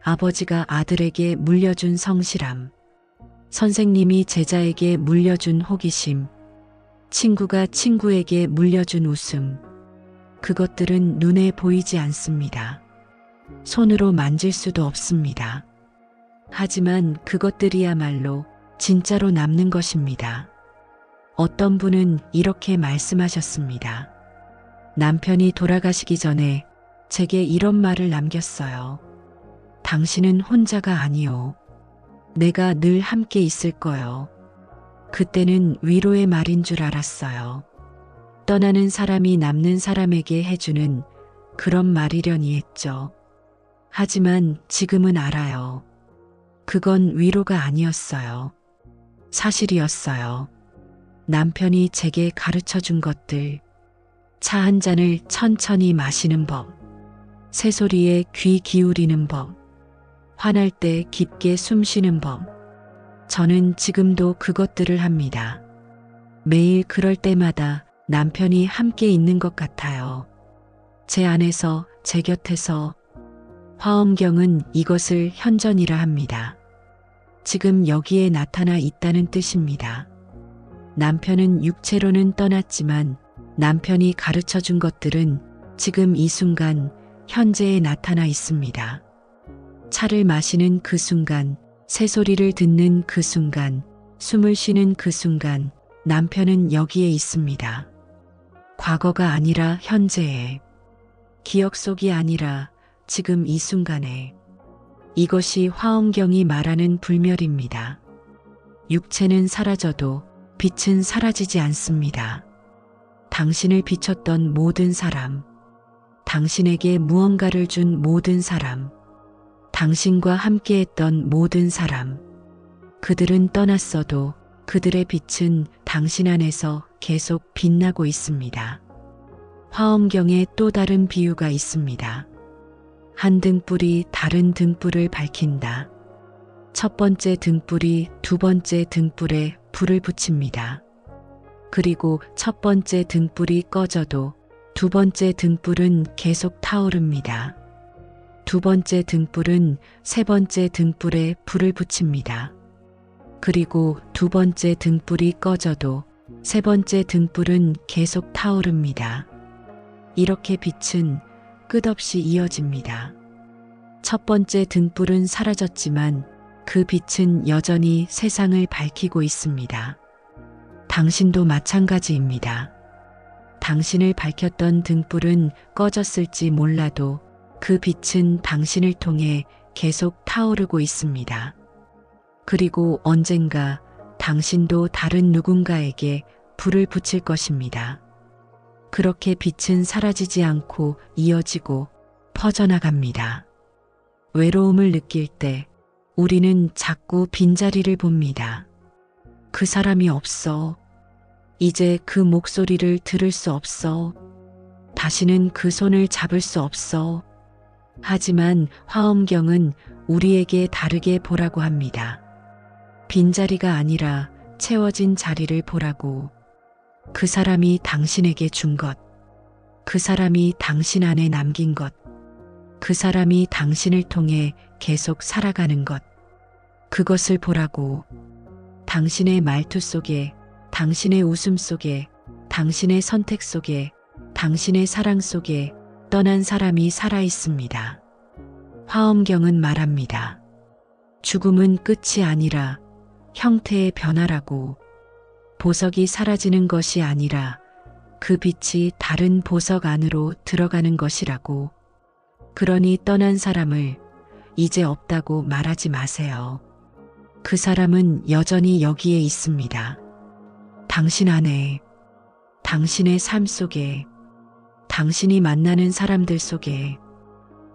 아버지가 아들에게 물려준 성실함, 선생님이 제자에게 물려준 호기심, 친구가 친구에게 물려준 웃음, 그것들은 눈에 보이지 않습니다. 손으로 만질 수도 없습니다. 하지만 그것들이야말로 진짜로 남는 것입니다. 어떤 분은 이렇게 말씀하셨습니다. 남편이 돌아가시기 전에 제게 이런 말을 남겼어요. 당신은 혼자가 아니요. 내가 늘 함께 있을 거요. 그때는 위로의 말인 줄 알았어요. 떠나는 사람이 남는 사람에게 해주는 그런 말이려니 했죠. 하지만 지금은 알아요. 그건 위로가 아니었어요. 사실이었어요. 남편이 제게 가르쳐 준 것들, 차 한 잔을 천천히 마시는 법, 새소리에 귀 기울이는 법, 화날 때 깊게 숨 쉬는 법, 저는 지금도 그것들을 합니다. 매일 그럴 때마다 남편이 함께 있는 것 같아요. 제 안에서, 제 곁에서. 화엄경은 이것을 현전이라 합니다. 지금 여기에 나타나 있다는 뜻입니다. 남편은 육체로는 떠났지만 남편이 가르쳐 준 것들은 지금 이 순간 현재에 나타나 있습니다. 차를 마시는 그 순간, 새소리를 듣는 그 순간, 숨을 쉬는 그 순간 남편은 여기에 있습니다. 과거가 아니라 현재에, 기억 속이 아니라 지금 이 순간에. 이것이 화엄경이 말하는 불멸입니다. 육체는 사라져도 빛은 사라지지 않습니다. 당신을 비췄던 모든 사람, 당신에게 무언가를 준 모든 사람, 당신과 함께했던 모든 사람, 그들은 떠났어도 그들의 빛은 당신 안에서 계속 빛나고 있습니다. 화엄경에 또 다른 비유가 있습니다. 한 등불이 다른 등불을 밝힌다. 첫 번째 등불이 두 번째 등불에 불을 붙입니다. 그리고 첫 번째 등불이 꺼져도 두 번째 등불은 계속 타오릅니다. 두 번째 등불은 세 번째 등불에 불을 붙입니다. 그리고 두 번째 등불이 꺼져도 세 번째 등불은 계속 타오릅니다. 이렇게 빛은 끝없이 이어집니다. 첫 번째 등불은 사라졌지만 그 빛은 여전히 세상을 밝히고 있습니다. 당신도 마찬가지입니다. 당신을 밝혔던 등불은 꺼졌을지 몰라도 그 빛은 당신을 통해 계속 타오르고 있습니다. 그리고 언젠가 당신도 다른 누군가에게 불을 붙일 것입니다. 그렇게 빛은 사라지지 않고 이어지고 퍼져나갑니다. 외로움을 느낄 때 우리는 자꾸 빈자리를 봅니다. 그 사람이 없어. 이제 그 목소리를 들을 수 없어. 다시는 그 손을 잡을 수 없어. 하지만 화엄경은 우리에게 다르게 보라고 합니다. 빈자리가 아니라 채워진 자리를 보라고. 그 사람이 당신에게 준 것, 그 사람이 당신 안에 남긴 것, 그 사람이 당신을 통해 계속 살아가는 것, 그것을 보라고. 당신의 말투 속에, 당신의 웃음 속에, 당신의 선택 속에, 당신의 사랑 속에 떠난 사람이 살아 있습니다. 화엄경은 말합니다. 죽음은 끝이 아니라 형태의 변화라고. 보석이 사라지는 것이 아니라 그 빛이 다른 보석 안으로 들어가는 것이라고. 그러니 떠난 사람을 이제 없다고 말하지 마세요. 그 사람은 여전히 여기에 있습니다. 당신 안에, 당신의 삶 속에, 당신이 만나는 사람들 속에.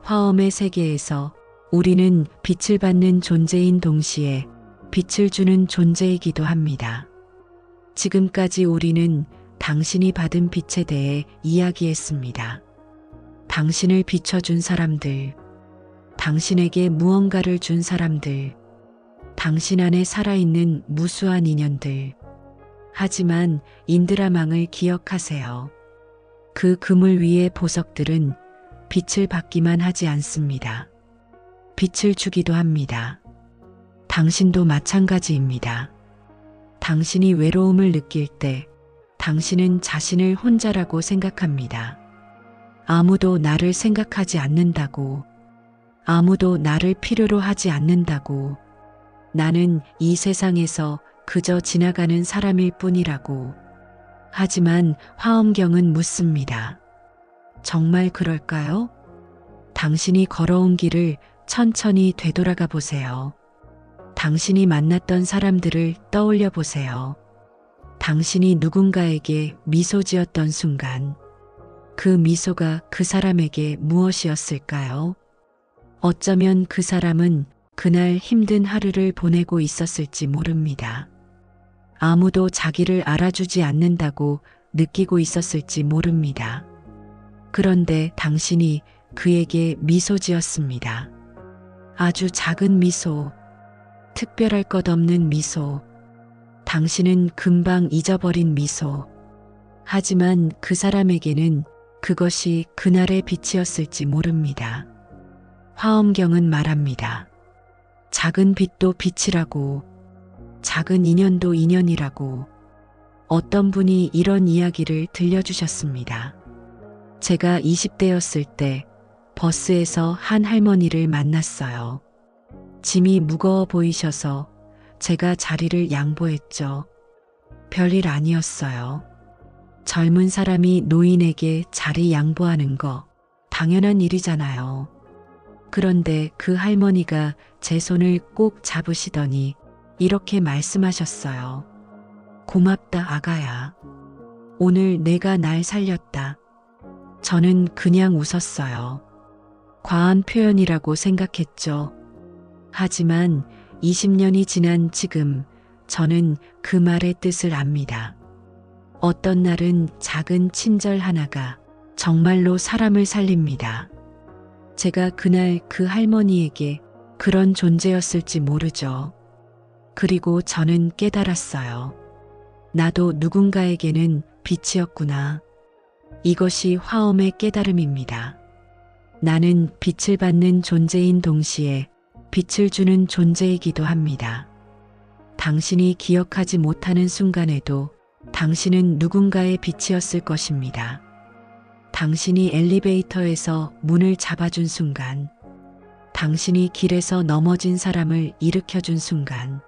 화엄의 세계에서 우리는 빛을 받는 존재인 동시에 빛을 주는 존재이기도 합니다. 지금까지 우리는 당신이 받은 빛에 대해 이야기했습니다. 당신을 비춰준 사람들, 당신에게 무언가를 준 사람들, 당신 안에 살아있는 무수한 인연들. 하지만 인드라망을 기억하세요. 그 그물 위의 보석들은 빛을 받기만 하지 않습니다. 빛을 주기도 합니다. 당신도 마찬가지입니다. 당신이 외로움을 느낄 때 당신은 자신을 혼자라고 생각합니다. 아무도 나를 생각하지 않는다고, 아무도 나를 필요로 하지 않는다고, 나는 이 세상에서 그저 지나가는 사람일 뿐이라고. 하지만 화엄경은 묻습니다. 정말 그럴까요? 당신이 걸어온 길을 천천히 되돌아가 보세요. 당신이 만났던 사람들을 떠올려 보세요. 당신이 누군가에게 미소 지었던 순간, 그 미소가 그 사람에게 무엇이었을까요? 어쩌면 그 사람은 그날 힘든 하루를 보내고 있었을지 모릅니다. 아무도 자기를 알아주지 않는다고 느끼고 있었을지 모릅니다. 그런데 당신이 그에게 미소 지었습니다. 아주 작은 미소, 특별할 것 없는 미소, 당신은 금방 잊어버린 미소. 하지만 그 사람에게는 그것이 그날의 빛이었을지 모릅니다. 화엄경은 말합니다. 작은 빛도 빛이라고, 작은 인연도 인연이라고. 어떤 분이 이런 이야기를 들려주셨습니다. 제가 20대였을 때 버스에서 한 할머니를 만났어요. 짐이 무거워 보이셔서 제가 자리를 양보했죠. 별일 아니었어요. 젊은 사람이 노인에게 자리 양보하는 거 당연한 일이잖아요. 그런데 그 할머니가 제 손을 꼭 잡으시더니 이렇게 말씀하셨어요. 고맙다, 아가야. 오늘 내가 날 살렸다. 저는 그냥 웃었어요. 과한 표현이라고 생각했죠. 하지만 20년이 지난 지금 저는 그 말의 뜻을 압니다. 어떤 날은 작은 친절 하나가 정말로 사람을 살립니다. 제가 그날 그 할머니에게 그런 존재였을지 모르죠. 그리고 저는 깨달았어요. 나도 누군가에게는 빛이었구나. 이것이 화엄의 깨달음입니다. 나는 빛을 받는 존재인 동시에 빛을 주는 존재이기도 합니다. 당신이 기억하지 못하는 순간에도 당신은 누군가의 빛이었을 것입니다. 당신이 엘리베이터에서 문을 잡아준 순간, 당신이 길에서 넘어진 사람을 일으켜준 순간,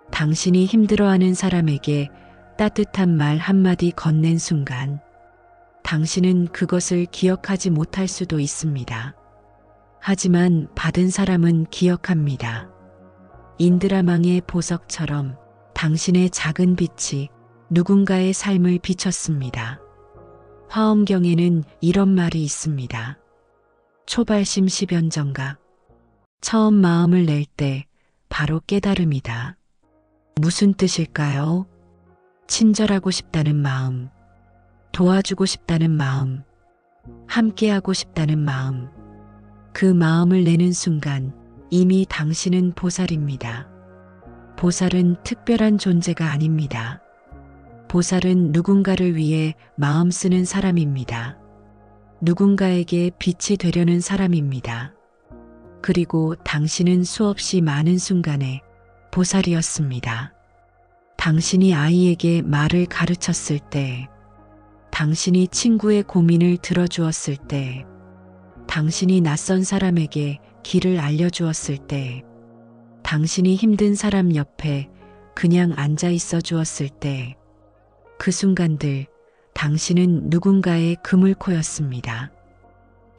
당신이 힘들어하는 사람에게 따뜻한 말 한마디 건넨 순간, 당신은 그것을 기억하지 못할 수도 있습니다. 하지만 받은 사람은 기억합니다. 인드라망의 보석처럼 당신의 작은 빛이 누군가의 삶을 비췄습니다. 화엄경에는 이런 말이 있습니다. 초발심 십연정각. 처음 마음을 낼 때 바로 깨달음이다. 무슨 뜻일까요? 친절하고 싶다는 마음, 도와주고 싶다는 마음, 함께하고 싶다는 마음. 그 마음을 내는 순간 이미 당신은 보살입니다. 보살은 특별한 존재가 아닙니다. 보살은 누군가를 위해 마음 쓰는 사람입니다. 누군가에게 빛이 되려는 사람입니다. 그리고 당신은 수없이 많은 순간에 보살이었습니다. 당신이 아이에게 말을 가르쳤을 때, 당신이 친구의 고민을 들어주었을 때, 당신이 낯선 사람에게 길을 알려주었을 때, 당신이 힘든 사람 옆에 그냥 앉아 있어 주었을 때, 그 순간들 당신은 누군가의 그물코였습니다.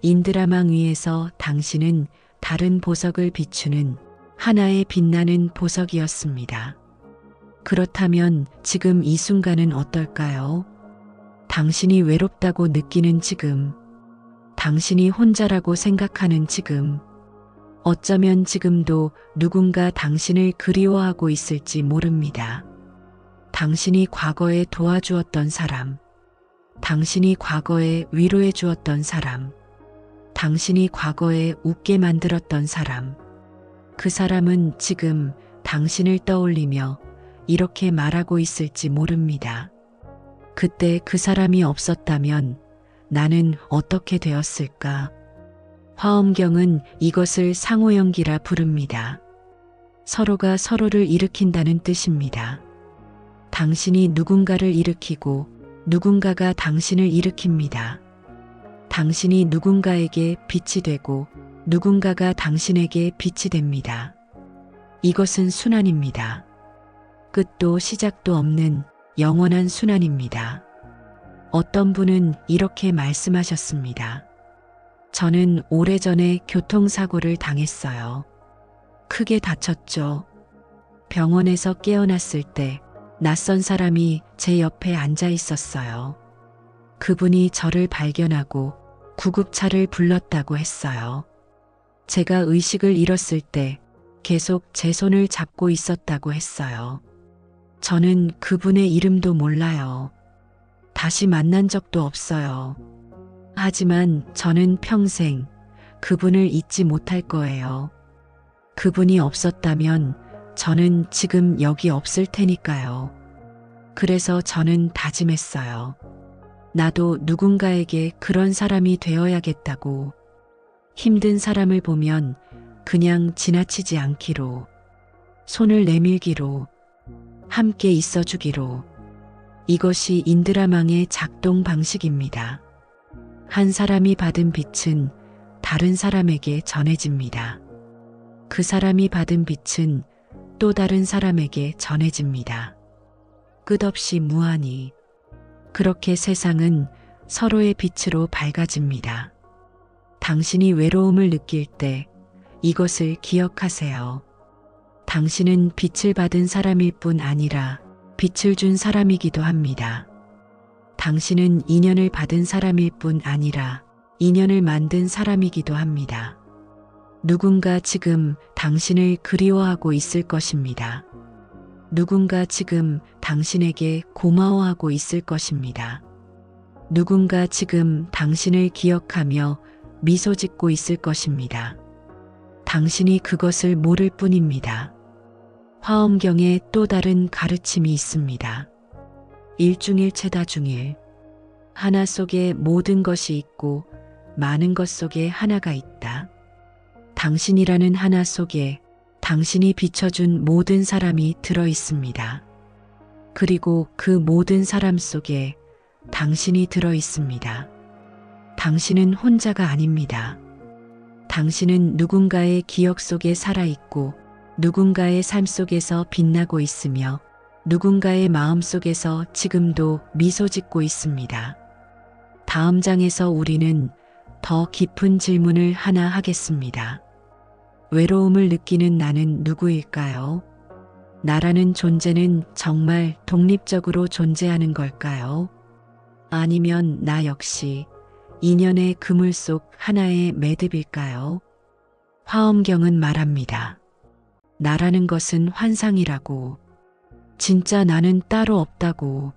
인드라망 위에서 당신은 다른 보석을 비추는 하나의 빛나는 보석이었습니다. 그렇다면 지금 이 순간은 어떨까요? 당신이 외롭다고 느끼는 지금, 당신이 혼자라고 생각하는 지금, 어쩌면 지금도 누군가 당신을 그리워하고 있을지 모릅니다. 당신이 과거에 도와주었던 사람, 당신이 과거에 위로해 주었던 사람, 당신이 과거에 웃게 만들었던 사람, 그 사람은 지금 당신을 떠올리며 이렇게 말하고 있을지 모릅니다. 그때 그 사람이 없었다면 나는 어떻게 되었을까? 화엄경은 이것을 상호연기라 부릅니다. 서로가 서로를 일으킨다는 뜻입니다. 당신이 누군가를 일으키고 누군가가 당신을 일으킵니다. 당신이 누군가에게 빛이 되고 누군가가 당신에게 빛이 됩니다. 이것은 순환입니다. 끝도 시작도 없는 영원한 순환입니다. 어떤 분은 이렇게 말씀하셨습니다. 저는 오래전에 교통사고를 당했어요. 크게 다쳤죠. 병원에서 깨어났을 때 낯선 사람이 제 옆에 앉아 있었어요. 그분이 저를 발견하고 구급차를 불렀다고 했어요. 제가 의식을 잃었을 때 계속 제 손을 잡고 있었다고 했어요. 저는 그분의 이름도 몰라요. 다시 만난 적도 없어요. 하지만 저는 평생 그분을 잊지 못할 거예요. 그분이 없었다면 저는 지금 여기 없을 테니까요. 그래서 저는 다짐했어요. 나도 누군가에게 그런 사람이 되어야겠다고. 힘든 사람을 보면 그냥 지나치지 않기로, 손을 내밀기로, 함께 있어주기로. 이것이 인드라망의 작동 방식입니다. 한 사람이 받은 빛은 다른 사람에게 전해집니다. 그 사람이 받은 빛은 또 다른 사람에게 전해집니다. 끝없이 무한히. 그렇게 세상은 서로의 빛으로 밝아집니다. 당신이 외로움을 느낄 때 이것을 기억하세요. 당신은 빛을 받은 사람일 뿐 아니라 빛을 준 사람이기도 합니다. 당신은 인연을 받은 사람일 뿐 아니라 인연을 만든 사람이기도 합니다. 누군가 지금 당신을 그리워하고 있을 것입니다. 누군가 지금 당신에게 고마워하고 있을 것입니다. 누군가 지금 당신을 기억하며 미소 짓고 있을 것입니다. 당신이 그것을 모를 뿐입니다. 화엄경에 또 다른 가르침이 있습니다. 일중일체다중일. 하나 속에 모든 것이 있고 많은 것 속에 하나가 있다. 당신이라는 하나 속에 당신이 비춰준 모든 사람이 들어 있습니다. 그리고 그 모든 사람 속에 당신이 들어 있습니다. 당신은 혼자가 아닙니다. 당신은 누군가의 기억 속에 살아있고 누군가의 삶 속에서 빛나고 있으며 누군가의 마음 속에서 지금도 미소 짓고 있습니다. 다음 장에서 우리는 더 깊은 질문을 하나 하겠습니다. 외로움을 느끼는 나는 누구일까요? 나라는 존재는 정말 독립적으로 존재하는 걸까요? 아니면 나 역시 인연의 그물 속 하나의 매듭일까요? 화엄경은 말합니다. 나라는 것은 환상이라고. 진짜 나는 따로 없다고.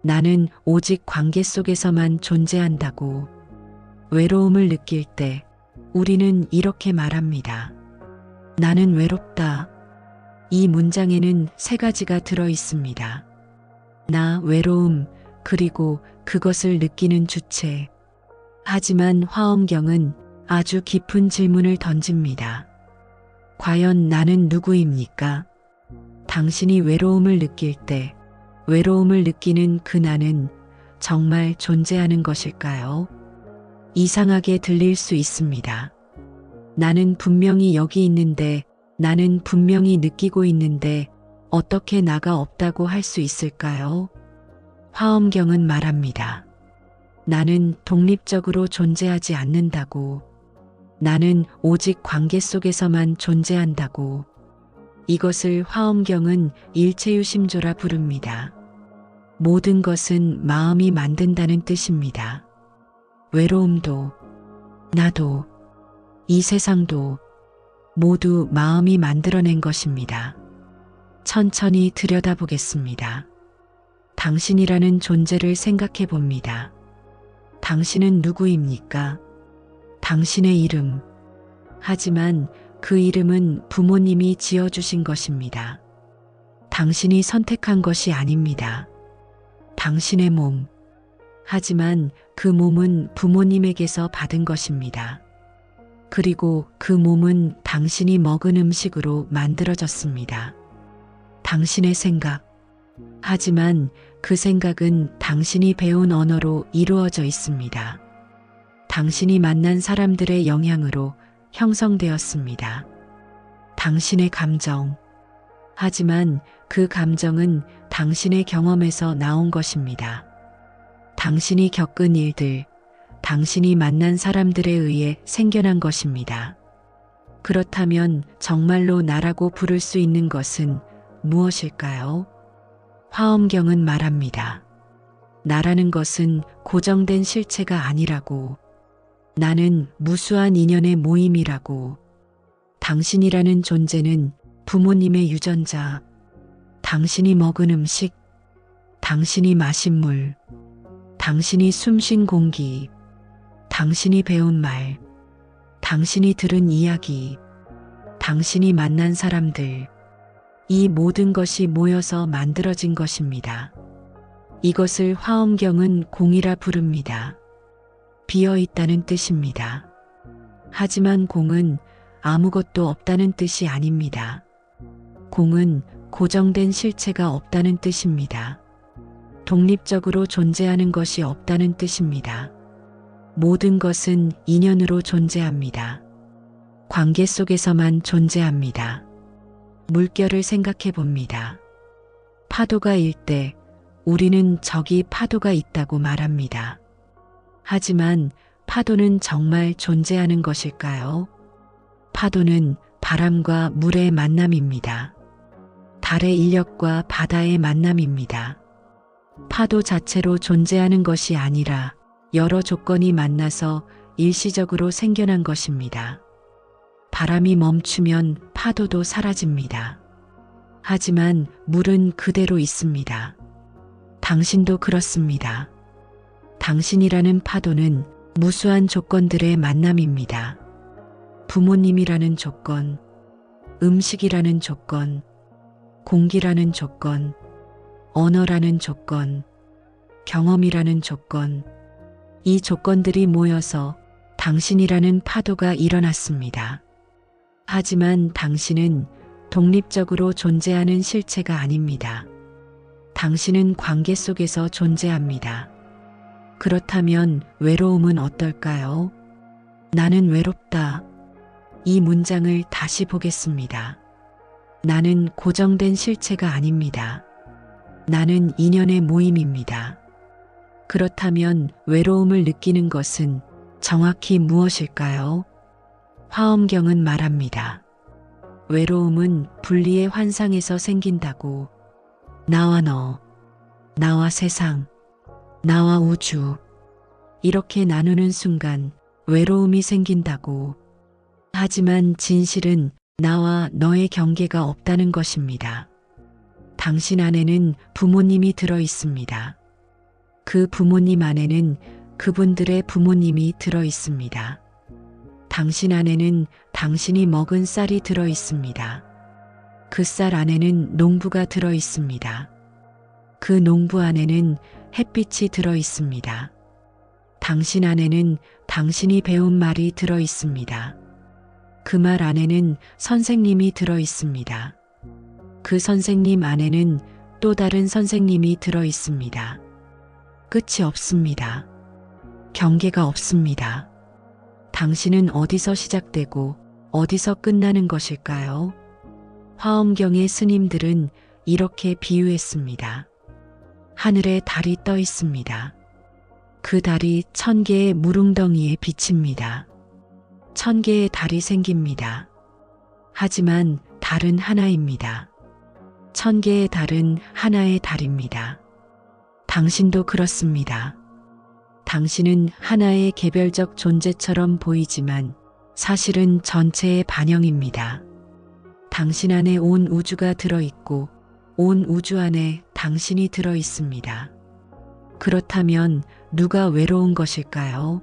나는 오직 관계 속에서만 존재한다고. 외로움을 느낄 때 우리는 이렇게 말합니다. 나는 외롭다. 이 문장에는 세 가지가 들어 있습니다. 나, 외로움, 그리고 그것을 느끼는 주체. 하지만 화엄경은 아주 깊은 질문을 던집니다. 과연 나는 누구입니까? 당신이 외로움을 느낄 때 외로움을 느끼는 그 나는 정말 존재하는 것일까요? 이상하게 들릴 수 있습니다. 나는 분명히 여기 있는데, 나는 분명히 느끼고 있는데 어떻게 나가 없다고 할 수 있을까요? 화엄경은 말합니다. 나는 독립적으로 존재하지 않는다고. 나는 오직 관계 속에서만 존재한다고. 이것을 화엄경은 일체유심조라 부릅니다. 모든 것은 마음이 만든다는 뜻입니다. 외로움도, 나도, 이 세상도 모두 마음이 만들어낸 것입니다. 천천히 들여다보겠습니다. 당신이라는 존재를 생각해 봅니다. 당신은 누구입니까? 당신의 이름. 하지만 그 이름은 부모님이 지어주신 것입니다. 당신이 선택한 것이 아닙니다. 당신의 몸. 하지만 그 몸은 부모님에게서 받은 것입니다. 그리고 그 몸은 당신이 먹은 음식으로 만들어졌습니다. 당신의 생각. 하지만 그 생각은 당신이 배운 언어로 이루어져 있습니다. 당신이 만난 사람들의 영향으로 형성되었습니다. 당신의 감정. 하지만 그 감정은 당신의 경험에서 나온 것입니다. 당신이 겪은 일들, 당신이 만난 사람들에 의해 생겨난 것입니다. 그렇다면 정말로 나라고 부를 수 있는 것은 무엇일까요? 화엄경은 말합니다. 나라는 것은 고정된 실체가 아니라고. 나는 무수한 인연의 모임이라고. 당신이라는 존재는 부모님의 유전자, 당신이 먹은 음식, 당신이 마신 물, 당신이 숨쉰 공기, 당신이 배운 말, 당신이 들은 이야기, 당신이 만난 사람들, 이 모든 것이 모여서 만들어진 것입니다. 이것을 화엄경은 공이라 부릅니다. 비어 있다는 뜻입니다. 하지만 공은 아무것도 없다는 뜻이 아닙니다. 공은 고정된 실체가 없다는 뜻입니다. 독립적으로 존재하는 것이 없다는 뜻입니다. 모든 것은 인연으로 존재합니다. 관계 속에서만 존재합니다. 물결을 생각해 봅니다. 파도가 일 때 우리는 저기 파도가 있다고 말합니다. 하지만 파도는 정말 존재하는 것일까요? 파도는 바람과 물의 만남입니다. 달의 인력과 바다의 만남입니다. 파도 자체로 존재하는 것이 아니라 여러 조건이 만나서 일시적으로 생겨난 것입니다. 바람이 멈추면 파도도 사라집니다. 하지만 물은 그대로 있습니다. 당신도 그렇습니다. 당신이라는 파도는 무수한 조건들의 만남입니다. 부모님이라는 조건, 음식이라는 조건, 공기라는 조건, 언어라는 조건, 경험이라는 조건, 이 조건들이 모여서 당신이라는 파도가 일어났습니다. 하지만 당신은 독립적으로 존재하는 실체가 아닙니다. 당신은 관계 속에서 존재합니다. 그렇다면 외로움은 어떨까요? 나는 외롭다. 이 문장을 다시 보겠습니다. 나는 고정된 실체가 아닙니다. 나는 인연의 모임입니다. 그렇다면 외로움을 느끼는 것은 정확히 무엇일까요? 화엄경은 말합니다. 외로움은 분리의 환상에서 생긴다고. 나와 너, 나와 세상, 나와 우주, 이렇게 나누는 순간 외로움이 생긴다고. 하지만 진실은 나와 너의 경계가 없다는 것입니다. 당신 안에는 부모님이 들어 있습니다. 그 부모님 안에는 그분들의 부모님이 들어 있습니다. 당신 안에는 당신이 먹은 쌀이 들어 있습니다. 그 쌀 안에는 농부가 들어 있습니다. 그 농부 안에는 햇빛이 들어 있습니다. 당신 안에는 당신이 배운 말이 들어 있습니다. 그 말 안에는 선생님이 들어 있습니다. 그 선생님 안에는 또 다른 선생님이 들어 있습니다. 끝이 없습니다. 경계가 없습니다. 당신은 어디서 시작되고 어디서 끝나는 것일까요? 화엄경의 스님들은 이렇게 비유했습니다. 하늘에 달이 떠 있습니다. 그 달이 1000개의 무릉덩이에 비칩니다. 1000개의 달이 생깁니다. 하지만 달은 하나입니다. 1000개의 달은 하나의 달입니다. 당신도 그렇습니다. 당신은 하나의 개별적 존재처럼 보이지만 사실은 전체의 반영입니다. 당신 안에 온 우주가 들어있고 온 우주 안에 당신이 들어 있습니다. 그렇다면 누가 외로운 것일까요?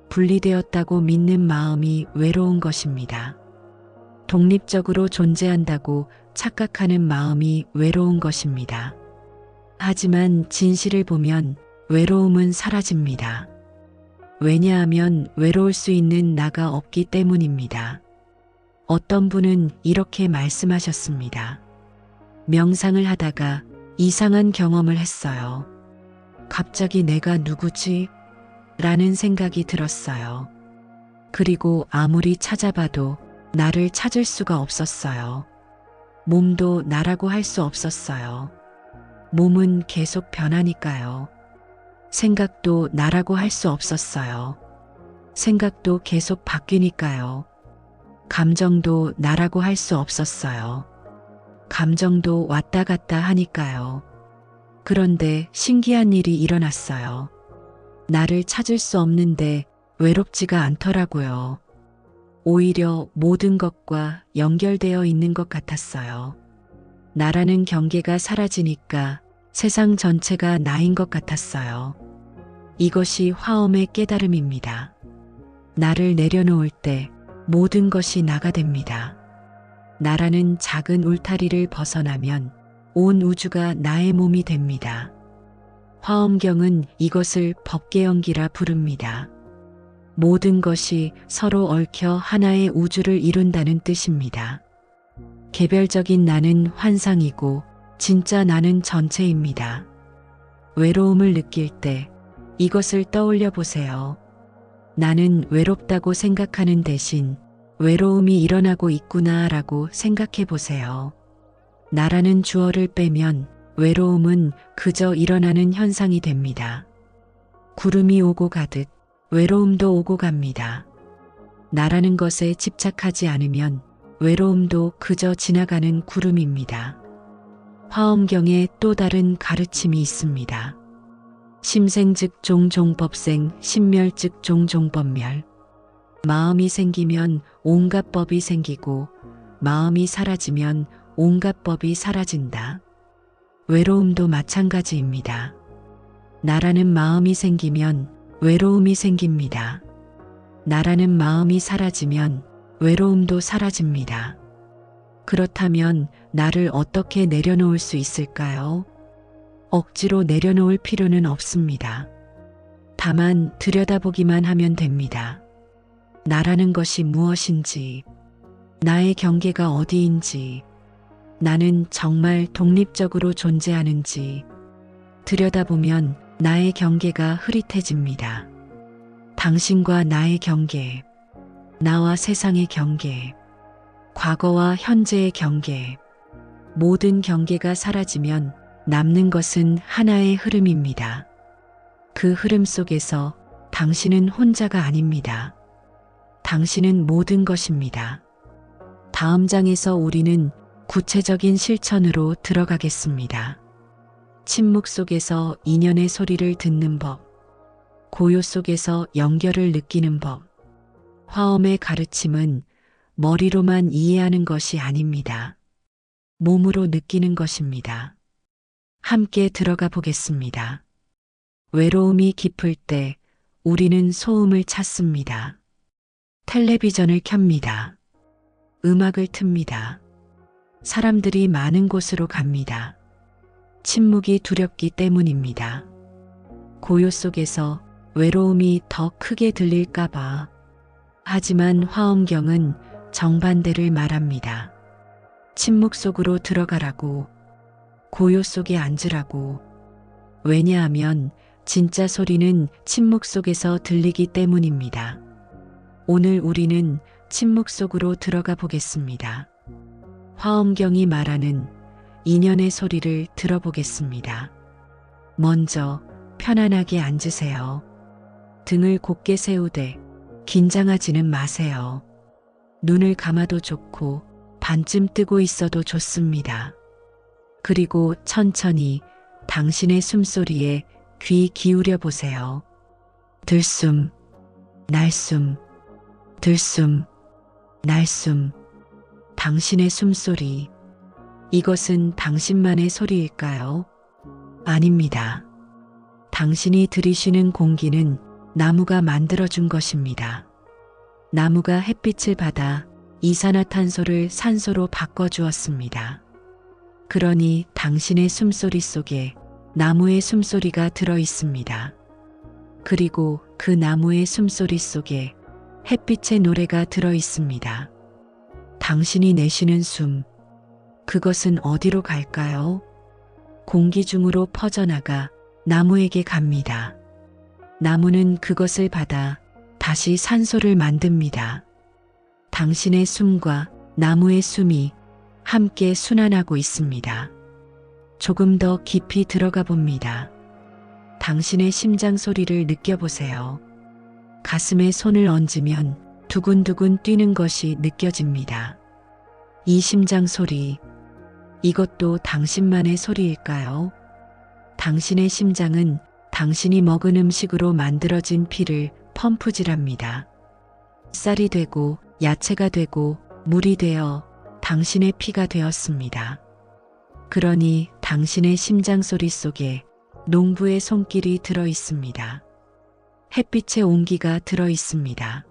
분리되었다고 믿는 마음이 외로운 것입니다. 독립적으로 존재한다고 착각하는 마음이 외로운 것입니다. 하지만 진실을 보면 외로움은 사라집니다. 왜냐하면 외로울 수 있는 나가 없기 때문입니다. 어떤 분은 이렇게 말씀하셨습니다. 명상을 하다가 이상한 경험을 했어요. 갑자기 내가 누구지? 라는 생각이 들었어요. 그리고 아무리 찾아봐도 나를 찾을 수가 없었어요. 몸도 나라고 할 수 없었어요. 몸은 계속 변하니까요. 생각도 나라고 할 수 없었어요. 생각도 계속 바뀌니까요. 감정도 나라고 할 수 없었어요. 감정도 왔다 갔다 하니까요. 그런데 신기한 일이 일어났어요. 나를 찾을 수 없는데 외롭지가 않더라고요. 오히려 모든 것과 연결되어 있는 것 같았어요. 나라는 경계가 사라지니까 세상 전체가 나인 것 같았어요. 이것이 화엄의 깨달음입니다. 나를 내려놓을 때 모든 것이 나가 됩니다. 나라는 작은 울타리를 벗어나면 온 우주가 나의 몸이 됩니다. 화엄경은 이것을 법계연기라 부릅니다. 모든 것이 서로 얽혀 하나의 우주를 이룬다는 뜻입니다. 개별적인 나는 환상이고 진짜 나는 전체입니다. 외로움을 느낄 때 이것을 떠올려 보세요. 나는 외롭다고 생각하는 대신 외로움이 일어나고 있구나라고 생각해 보세요. 나라는 주어를 빼면 외로움은 그저 일어나는 현상이 됩니다. 구름이 오고 가듯 외로움도 오고 갑니다. 나라는 것에 집착하지 않으면 외로움도 그저 지나가는 구름입니다. 화엄경에 또 다른 가르침이 있습니다. 심생즉 종종법생, 심멸즉 종종법멸. 마음이 생기면 온갖 법이 생기고 마음이 사라지면 온갖 법이 사라진다. 외로움도 마찬가지입니다. 나라는 마음이 생기면 외로움이 생깁니다. 나라는 마음이 사라지면 외로움도 사라집니다. 그렇다면 나를 어떻게 내려놓을 수 있을까요? 억지로 내려놓을 필요는 없습니다. 다만 들여다보기만 하면 됩니다. 나라는 것이 무엇인지, 나의 경계가 어디인지, 나는 정말 독립적으로 존재하는지 들여다보면 나의 경계가 흐릿해집니다. 당신과 나의 경계, 나와 세상의 경계, 과거와 현재의 경계, 모든 경계가 사라지면 남는 것은 하나의 흐름입니다. 그 흐름 속에서 당신은 혼자가 아닙니다. 당신은 모든 것입니다. 다음 장에서 우리는 구체적인 실천으로 들어가겠습니다. 침묵 속에서 인연의 소리를 듣는 법, 고요 속에서 연결을 느끼는 법. 화엄의 가르침은 머리로만 이해하는 것이 아닙니다. 몸으로 느끼는 것입니다. 함께 들어가 보겠습니다. 외로움이 깊을 때 우리는 소음을 찾습니다. 텔레비전을 켭니다. 음악을 틉니다. 사람들이 많은 곳으로 갑니다. 침묵이 두렵기 때문입니다. 고요 속에서 외로움이 더 크게 들릴까봐. 하지만 화엄경은 정반대를 말합니다. 침묵 속으로 들어가라고, 고요 속에 앉으라고. 왜냐하면 진짜 소리는 침묵 속에서 들리기 때문입니다. 오늘 우리는 침묵 속으로 들어가 보겠습니다. 화엄경이 말하는 인연의 소리를 들어보겠습니다. 먼저 편안하게 앉으세요. 등을 곧게 세우되 긴장하지는 마세요. 눈을 감아도 좋고 반쯤 뜨고 있어도 좋습니다. 그리고 천천히 당신의 숨소리에 귀 기울여 보세요. 들숨, 날숨, 들숨, 날숨. 당신의 숨소리. 이것은 당신만의 소리일까요? 아닙니다. 당신이 들이쉬는 공기는 나무가 만들어준 것입니다. 나무가 햇빛을 받아 이산화탄소를 산소로 바꿔주었습니다. 그러니 당신의 숨소리 속에 나무의 숨소리가 들어 있습니다. 그리고 그 나무의 숨소리 속에 햇빛의 노래가 들어 있습니다. 당신이 내쉬는 숨, 그것은 어디로 갈까요? 공기 중으로 퍼져나가 나무에게 갑니다. 나무는 그것을 받아 다시 산소를 만듭니다. 당신의 숨과 나무의 숨이 함께 순환하고 있습니다. 조금 더 깊이 들어가 봅니다. 당신의 심장 소리를 느껴보세요. 가슴에 손을 얹으면 두근두근 뛰는 것이 느껴집니다. 이 심장 소리, 이것도 당신만의 소리일까요? 당신의 심장은 당신이 먹은 음식으로 만들어진 피를 펌프질합니다. 쌀이 되고 야채가 되고 물이 되어 당신의 피가 되었습니다. 그러니 당신의 심장 소리 속에 농부의 손길이 들어 있습니다. 햇빛의 온기가 들어 있습니다.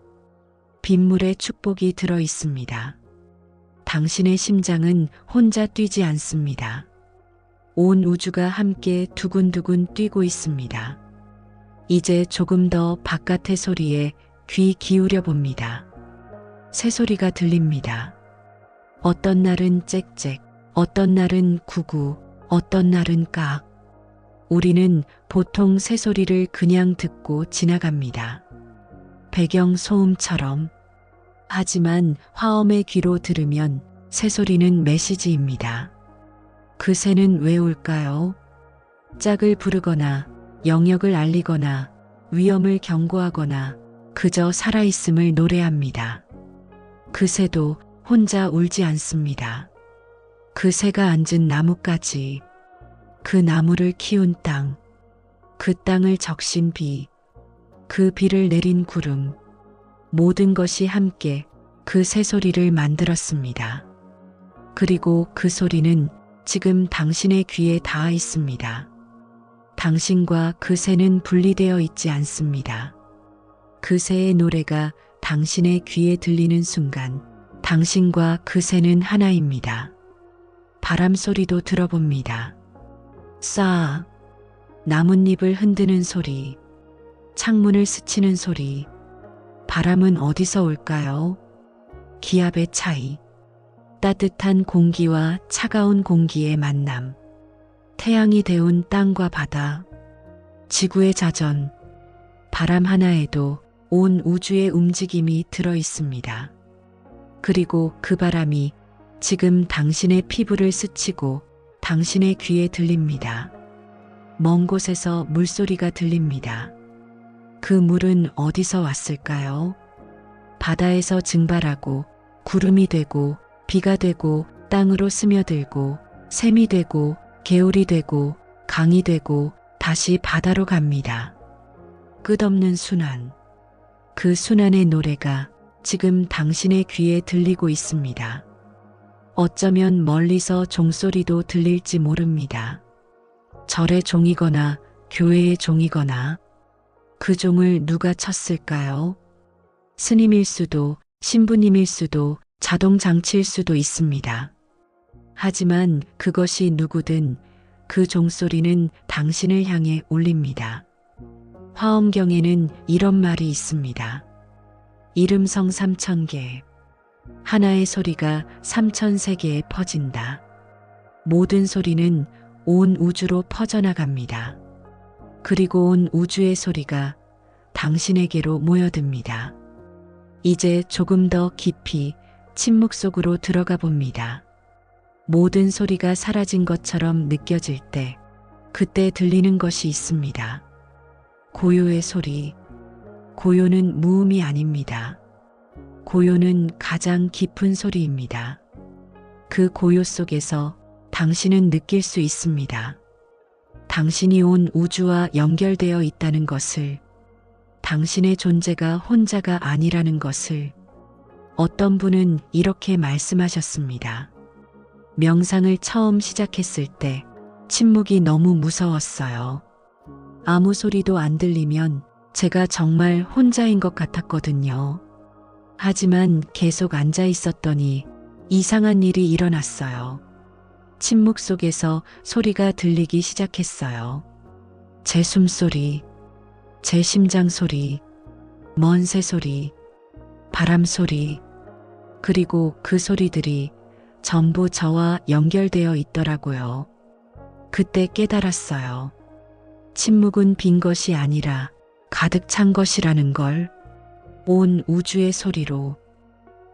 빗물의 축복이 들어 있습니다. 당신의 심장은 혼자 뛰지 않습니다. 온 우주가 함께 두근두근 뛰고 있습니다. 이제 조금 더 바깥의 소리에 귀 기울여 봅니다. 새소리가 들립니다. 어떤 날은 짹짹, 어떤 날은 구구, 어떤 날은 깍. 우리는 보통 새소리를 그냥 듣고 지나갑니다. 배경 소음처럼. 하지만 화엄의 귀로 들으면 새소리는 메시지입니다. 그 새는 왜 올까요? 짝을 부르거나 영역을 알리거나 위험을 경고하거나 그저 살아있음을 노래합니다. 그 새도 혼자 울지 않습니다. 그 새가 앉은 나무까지, 그 나무를 키운 땅, 그 땅을 적신 비, 그 비를 내린 구름, 모든 것이 함께 그 새소리를 만들었습니다. 그리고 그 소리는 지금 당신의 귀에 닿아 있습니다. 당신과 그 새는 분리되어 있지 않습니다. 그 새의 노래가 당신의 귀에 들리는 순간 당신과 그 새는 하나입니다. 바람 소리도 들어봅니다. 싸, 나뭇잎을 흔드는 소리, 창문을 스치는 소리. 바람은 어디서 올까요? 기압의 차이, 따뜻한 공기와 차가운 공기의 만남, 태양이 데운 땅과 바다, 지구의 자전, 바람 하나에도 온 우주의 움직임이 들어 있습니다. 그리고 그 바람이 지금 당신의 피부를 스치고 당신의 귀에 들립니다. 먼 곳에서 물소리가 들립니다. 그 물은 어디서 왔을까요? 바다에서 증발하고 구름이 되고 비가 되고 땅으로 스며들고 샘이 되고 개울이 되고 강이 되고 다시 바다로 갑니다. 끝없는 순환. 그 순환의 노래가 지금 당신의 귀에 들리고 있습니다. 어쩌면 멀리서 종소리도 들릴지 모릅니다. 절의 종이거나 교회의 종이거나 그 종을 누가 쳤을까요? 스님일 수도, 신부님일 수도, 자동장치일 수도 있습니다. 하지만 그것이 누구든 그 종소리는 당신을 향해 울립니다. 화엄경에는 이런 말이 있습니다. 이름성 3000개, 하나의 소리가 3000세계에 퍼진다. 모든 소리는 온 우주로 퍼져나갑니다. 그리고 온 우주의 소리가 당신에게로 모여듭니다. 이제 조금 더 깊이 침묵 속으로 들어가 봅니다. 모든 소리가 사라진 것처럼 느껴질 때, 그때 들리는 것이 있습니다. 고요의 소리. 고요는 무음이 아닙니다. 고요는 가장 깊은 소리입니다. 그 고요 속에서 당신은 느낄 수 있습니다. 당신이 온 우주와 연결되어 있다는 것을, 당신의 존재가 혼자가 아니라는 것을. 어떤 분은 이렇게 말씀하셨습니다. 명상을 처음 시작했을 때 침묵이 너무 무서웠어요. 아무 소리도 안 들리면 제가 정말 혼자인 것 같았거든요. 하지만 계속 앉아 있었더니 이상한 일이 일어났어요. 침묵 속에서 소리가 들리기 시작했어요. 제 숨소리, 제 심장 소리, 먼 새 소리, 바람 소리, 그리고 그 소리들이 전부 저와 연결되어 있더라고요. 그때 깨달았어요. 침묵은 빈 것이 아니라 가득 찬 것이라는 걸. 온 우주의 소리로.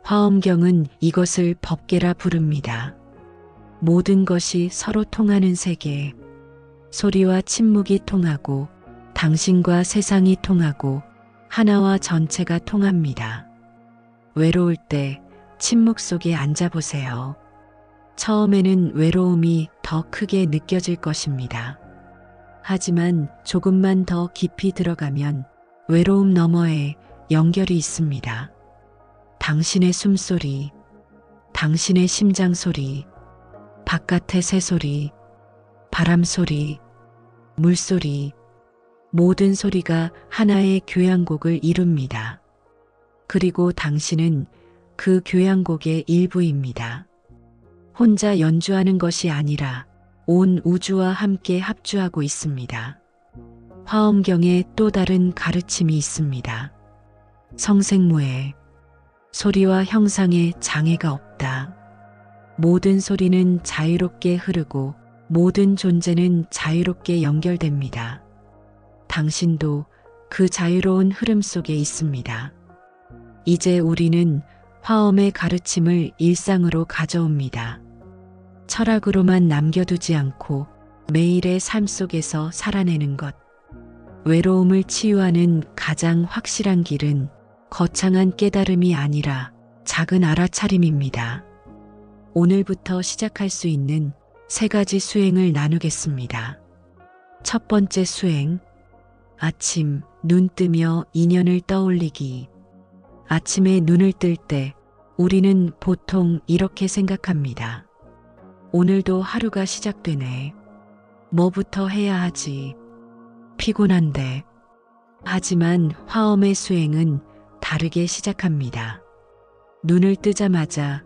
화엄경은 이것을 법계라 부릅니다. 모든 것이 서로 통하는 세계. 소리와 침묵이 통하고 당신과 세상이 통하고 하나와 전체가 통합니다. 외로울 때 침묵 속에 앉아보세요. 처음에는 외로움이 더 크게 느껴질 것입니다. 하지만 조금만 더 깊이 들어가면 외로움 너머에 연결이 있습니다. 당신의 숨소리, 당신의 심장 소리, 바깥의 새소리, 바람 소리, 물소리, 모든 소리가 하나의 교향곡을 이룹니다. 그리고 당신은 그 교향곡의 일부입니다. 혼자 연주하는 것이 아니라 온 우주와 함께 합주하고 있습니다. 화엄경에 또 다른 가르침이 있습니다. 성생무에 소리와 형상에 장애가 없다. 모든 소리는 자유롭게 흐르고 모든 존재는 자유롭게 연결됩니다. 당신도 그 자유로운 흐름 속에 있습니다. 이제 우리는 화엄의 가르침을 일상으로 가져옵니다. 철학으로만 남겨두지 않고 매일의 삶 속에서 살아내는 것. 외로움을 치유하는 가장 확실한 길은 거창한 깨달음이 아니라 작은 알아차림입니다. 오늘부터 시작할 수 있는 3가지 수행을 나누겠습니다. 첫 번째 수행. 아침 눈 뜨며 인연을 떠올리기. 아침에 눈을 뜰 때 우리는 보통 이렇게 생각합니다. 오늘도 하루가 시작되네. 뭐부터 해야 하지? 피곤한데. 하지만 화엄의 수행은 다르게 시작합니다. 눈을 뜨자마자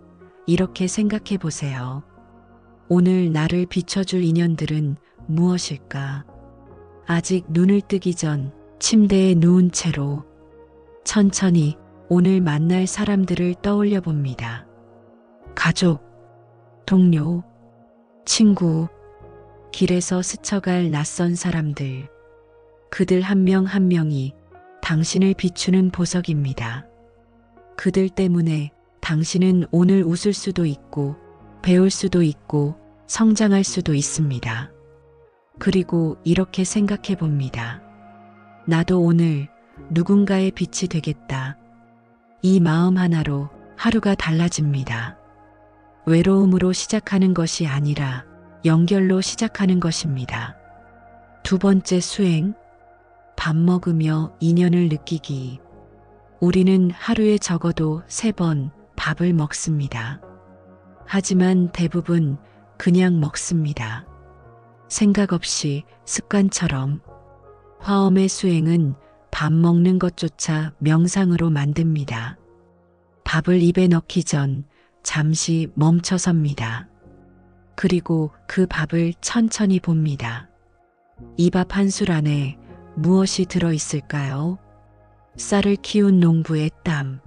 이렇게 생각해 보세요. 오늘 나를 비춰줄 인연들은 무엇일까? 아직 눈을 뜨기 전 침대에 누운 채로 천천히 오늘 만날 사람들을 떠올려 봅니다. 가족, 동료, 친구, 길에서 스쳐갈 낯선 사람들. 그들 한 명 한 명이 당신을 비추는 보석입니다. 그들 때문에 당신은 오늘 웃을 수도 있고, 배울 수도 있고, 성장할 수도 있습니다. 그리고 이렇게 생각해 봅니다. 나도 오늘 누군가의 빛이 되겠다. 이 마음 하나로 하루가 달라집니다. 외로움으로 시작하는 것이 아니라 연결로 시작하는 것입니다. 두 번째 수행. 밥 먹으며 인연을 느끼기. 우리는 하루에 적어도 3번 밥을 먹습니다. 하지만 대부분 그냥 먹습니다. 생각 없이 습관처럼. 화엄의 수행은 밥 먹는 것조차 명상으로 만듭니다. 밥을 입에 넣기 전 잠시 멈춰섭니다. 그리고 그 밥을 천천히 봅니다. 이 밥 한 술 안에 무엇이 들어있을까요? 쌀을 키운 농부의 땀,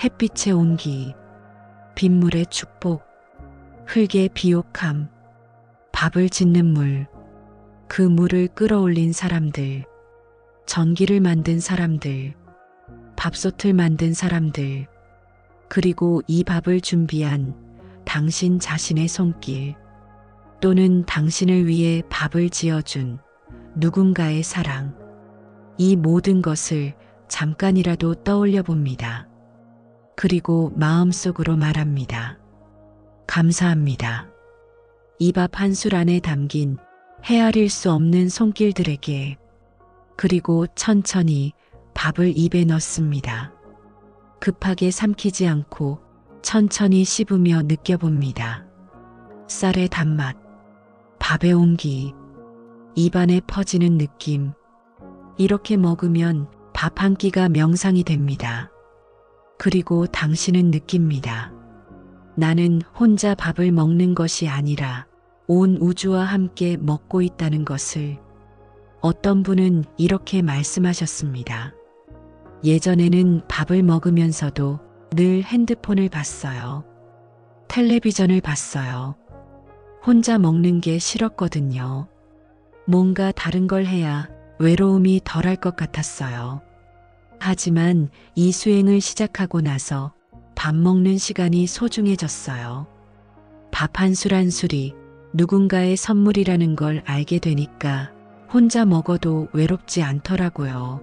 햇빛의 온기, 빗물의 축복, 흙의 비옥함, 밥을 짓는 물, 그 물을 끌어올린 사람들, 전기를 만든 사람들, 밥솥을 만든 사람들, 그리고 이 밥을 준비한 당신 자신의 손길, 또는 당신을 위해 밥을 지어준 누군가의 사랑, 이 모든 것을 잠깐이라도 떠올려 봅니다. 그리고 마음속으로 말합니다. 감사합니다. 이 밥 한 술 안에 담긴 헤아릴 수 없는 손길들에게. 그리고 천천히 밥을 입에 넣습니다. 급하게 삼키지 않고 천천히 씹으며 느껴봅니다. 쌀의 단맛, 밥의 온기, 입안에 퍼지는 느낌. 이렇게 먹으면 밥 한 끼가 명상이 됩니다. 그리고 당신은 느낍니다. 나는 혼자 밥을 먹는 것이 아니라 온 우주와 함께 먹고 있다는 것을. 어떤 분은 이렇게 말씀하셨습니다. 예전에는 밥을 먹으면서도 늘 핸드폰을 봤어요. 텔레비전을 봤어요. 혼자 먹는 게 싫었거든요. 뭔가 다른 걸 해야 외로움이 덜할 것 같았어요. 하지만 이 수행을 시작하고 나서 밥 먹는 시간이 소중해졌어요. 밥 한 술 한 술이 누군가의 선물이라는 걸 알게 되니까 혼자 먹어도 외롭지 않더라고요.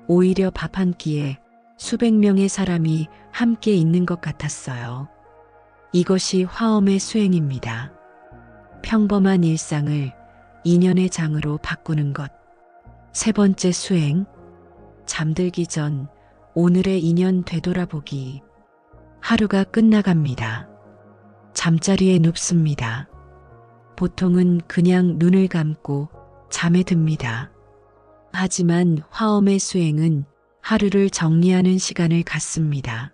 오히려 밥 한 끼에 수백 명의 사람이 함께 있는 것 같았어요. 이것이 화엄의 수행입니다. 평범한 일상을 인연의 장으로 바꾸는 것. 세 번째 수행. 잠들기 전 오늘의 인연 되돌아보기. 하루가 끝나갑니다. 잠자리에 눕습니다. 보통은 그냥 눈을 감고 잠에 듭니다. 하지만 화엄의 수행은 하루를 정리하는 시간을 갖습니다.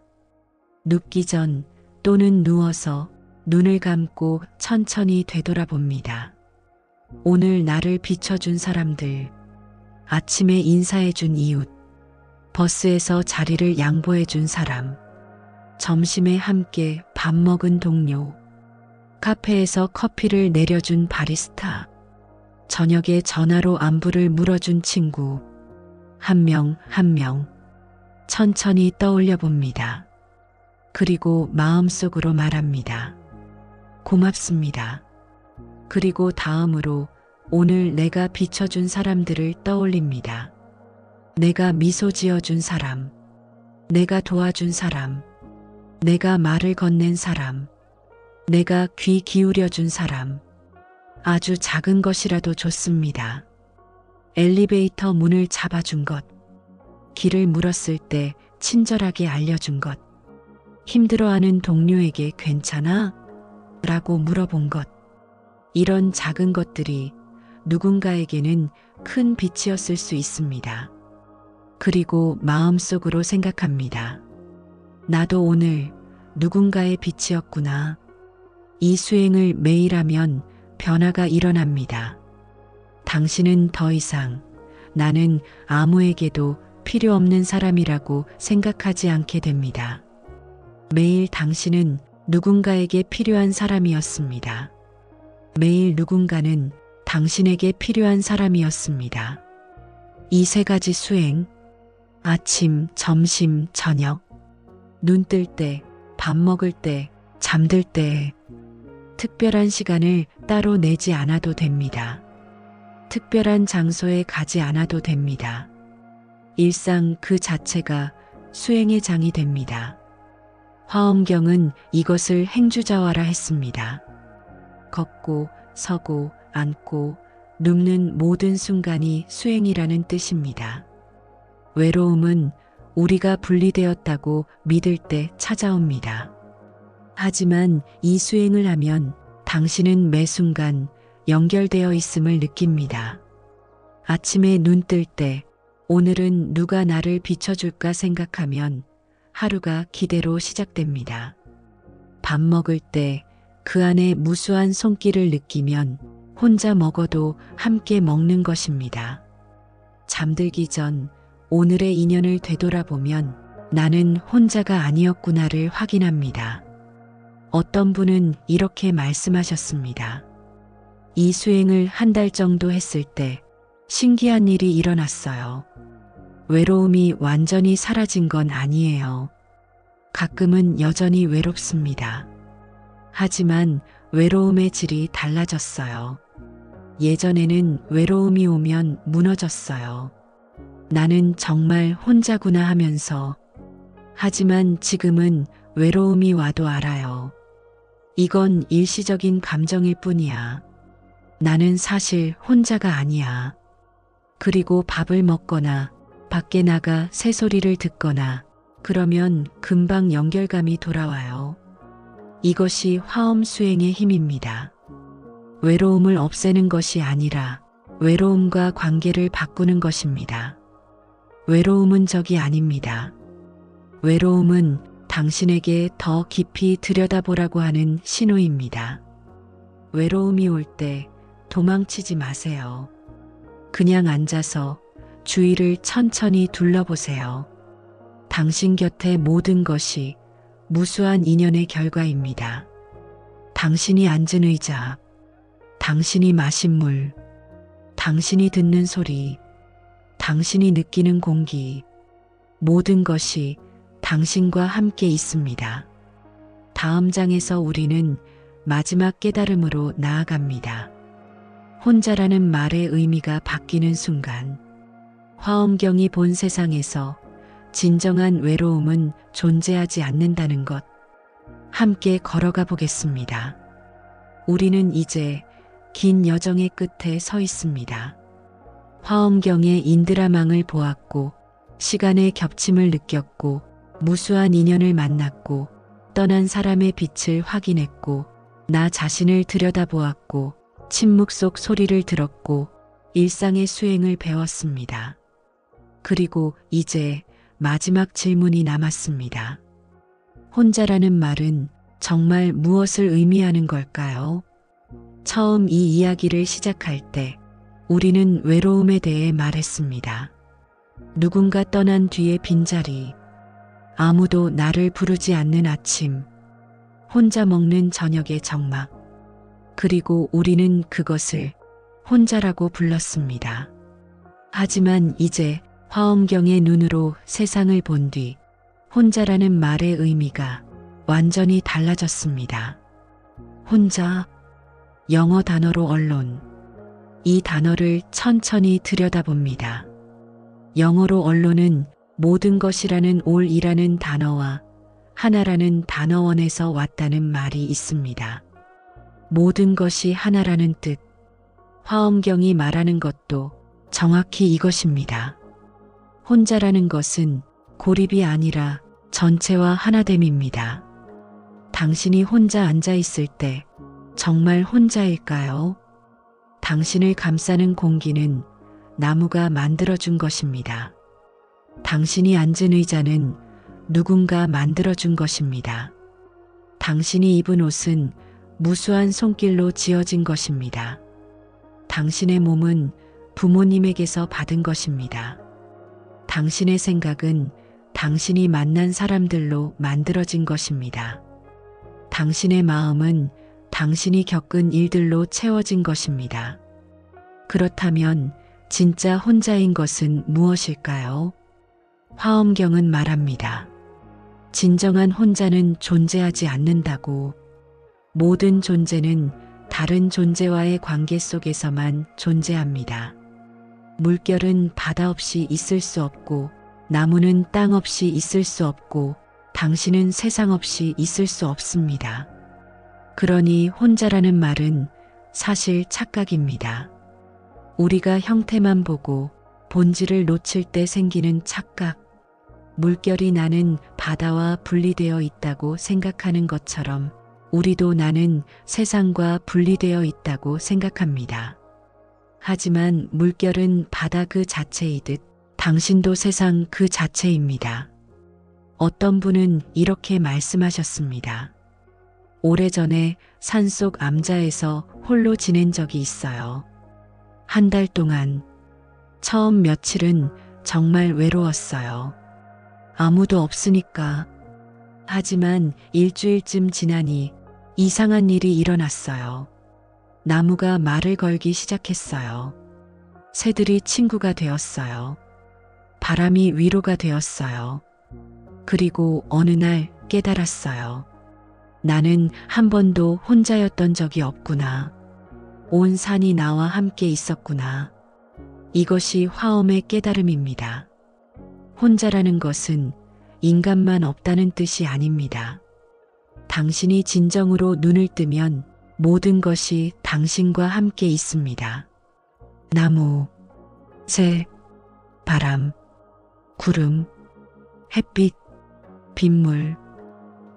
눕기 전 또는 누워서 눈을 감고 천천히 되돌아봅니다. 오늘 나를 비춰준 사람들, 아침에 인사해준 이웃, 버스에서 자리를 양보해준 사람, 점심에 함께 밥 먹은 동료, 카페에서 커피를 내려준 바리스타, 저녁에 전화로 안부를 물어준 친구, 한 명 한 명 천천히 떠올려 봅니다. 그리고 마음속으로 말합니다. 고맙습니다. 그리고 다음으로 오늘 내가 비춰준 사람들을 떠올립니다. 내가 미소 지어준 사람, 내가 도와준 사람, 내가 말을 건넨 사람, 내가 귀 기울여준 사람. 아주 작은 것이라도 좋습니다. 엘리베이터 문을 잡아준 것, 길을 물었을 때 친절하게 알려준 것, 힘들어하는 동료에게 괜찮아? 라고 물어본 것. 이런 작은 것들이 누군가에게는 큰 빛이었을 수 있습니다. 그리고 마음속으로 생각합니다. 나도 오늘 누군가의 빛이었구나. 이 수행을 매일 하면 변화가 일어납니다. 당신은 더 이상 나는 아무에게도 필요 없는 사람이라고 생각하지 않게 됩니다. 매일 당신은 누군가에게 필요한 사람이었습니다. 매일 누군가는 당신에게 필요한 사람이었습니다. 이 세 가지 수행, 아침, 점심, 저녁, 눈 뜰 때, 밥 먹을 때, 잠들 때, 특별한 시간을 따로 내지 않아도 됩니다. 특별한 장소에 가지 않아도 됩니다. 일상 그 자체가 수행의 장이 됩니다. 화엄경은 이것을 행주자화라 했습니다. 걷고, 서고, 앉고, 눕는 모든 순간이 수행이라는 뜻입니다. 외로움은 우리가 분리되었다고 믿을 때 찾아옵니다. 하지만 이 수행을 하면 당신은 매 순간 연결되어 있음을 느낍니다. 아침에 눈 뜰 때 오늘은 누가 나를 비춰줄까 생각하면 하루가 기대로 시작됩니다. 밥 먹을 때 그 안에 무수한 손길을 느끼면 혼자 먹어도 함께 먹는 것입니다. 잠들기 전 오늘의 인연을 되돌아보면 나는 혼자가 아니었구나를 확인합니다. 어떤 분은 이렇게 말씀하셨습니다. 이 수행을 한 달 정도 했을 때 신기한 일이 일어났어요. 외로움이 완전히 사라진 건 아니에요. 가끔은 여전히 외롭습니다. 하지만 외로움의 질이 달라졌어요. 예전에는 외로움이 오면 무너졌어요. 나는 정말 혼자구나 하면서. 하지만 지금은 외로움이 와도 알아요. 이건 일시적인 감정일 뿐이야. 나는 사실 혼자가 아니야. 그리고 밥을 먹거나 밖에 나가 새소리를 듣거나 그러면 금방 연결감이 돌아와요. 이것이 화엄 수행의 힘입니다. 외로움을 없애는 것이 아니라 외로움과 관계를 바꾸는 것입니다. 외로움은 적이 아닙니다. 외로움은 당신에게 더 깊이 들여다보라고 하는 신호입니다. 외로움이 올 때 도망치지 마세요. 그냥 앉아서 주위를 천천히 둘러보세요. 당신 곁의 모든 것이 무수한 인연의 결과입니다. 당신이 앉은 의자, 당신이 마신 물, 당신이 듣는 소리, 당신이 느끼는 공기, 모든 것이 당신과 함께 있습니다. 다음 장에서 우리는 마지막 깨달음으로 나아갑니다. 혼자라는 말의 의미가 바뀌는 순간, 화엄경이 본 세상에서 진정한 외로움은 존재하지 않는다는 것. 함께 걸어가 보겠습니다. 우리는 이제 긴 여정의 끝에 서 있습니다. 화엄경의 인드라망을 보았고, 시간의 겹침을 느꼈고, 무수한 인연을 만났고, 떠난 사람의 빛을 확인했고, 나 자신을 들여다보았고, 침묵 속 소리를 들었고, 일상의 수행을 배웠습니다. 그리고 이제 마지막 질문이 남았습니다. 혼자라는 말은 정말 무엇을 의미하는 걸까요? 처음 이 이야기를 시작할 때 우리는 외로움에 대해 말했습니다. 누군가 떠난 뒤의 빈자리, 아무도 나를 부르지 않는 아침, 혼자 먹는 저녁의 적막, 그리고 우리는 그것을 혼자라고 불렀습니다. 하지만 이제 화엄경의 눈으로 세상을 본 뒤 혼자라는 말의 의미가 완전히 달라졌습니다. 혼자, 영어 단어로 언론. 이 단어를 천천히 들여다봅니다. 영어로 언론은 모든 것이라는 올이라는 단어와 하나라는 단어원에서 왔다는 말이 있습니다. 모든 것이 하나라는 뜻. 화엄경이 말하는 것도 정확히 이것입니다. 혼자라는 것은 고립이 아니라 전체와 하나됨입니다. 당신이 혼자 앉아 있을 때 정말 혼자일까요? 당신을 감싸는 공기는 나무가 만들어준 것입니다. 당신이 앉은 의자는 누군가 만들어준 것입니다. 당신이 입은 옷은 무수한 손길로 지어진 것입니다. 당신의 몸은 부모님에게서 받은 것입니다. 당신의 생각은 당신이 만난 사람들로 만들어진 것입니다. 당신의 마음은 당신이 겪은 일들로 채워진 것입니다. 그렇다면 진짜 혼자인 것은 무엇일까요? 화엄경은 말합니다. 진정한 혼자는 존재하지 않는다고. 모든 존재는 다른 존재와의 관계 속에서만 존재합니다. 물결은 바다 없이 있을 수 없고, 나무는 땅 없이 있을 수 없고, 당신은 세상 없이 있을 수 없습니다. 그러니 혼자라는 말은 사실 착각입니다. 우리가 형태만 보고 본질을 놓칠 때 생기는 착각. 물결이 나는 바다와 분리되어 있다고 생각하는 것처럼 우리도 나는 세상과 분리되어 있다고 생각합니다. 하지만 물결은 바다 그 자체이듯 당신도 세상 그 자체입니다. 어떤 분은 이렇게 말씀하셨습니다. 오래전에 산속 암자에서 홀로 지낸 적이 있어요. 한 달 동안 처음 며칠은 정말 외로웠어요. 아무도 없으니까. 하지만 일주일쯤 지나니 이상한 일이 일어났어요. 나무가 말을 걸기 시작했어요. 새들이 친구가 되었어요. 바람이 위로가 되었어요. 그리고 어느 날 깨달았어요. 나는 한 번도 혼자였던 적이 없구나. 온 산이 나와 함께 있었구나. 이것이 화엄의 깨달음입니다. 혼자라는 것은 인간만 없다는 뜻이 아닙니다. 당신이 진정으로 눈을 뜨면 모든 것이 당신과 함께 있습니다. 나무, 새, 바람, 구름, 햇빛, 빗물,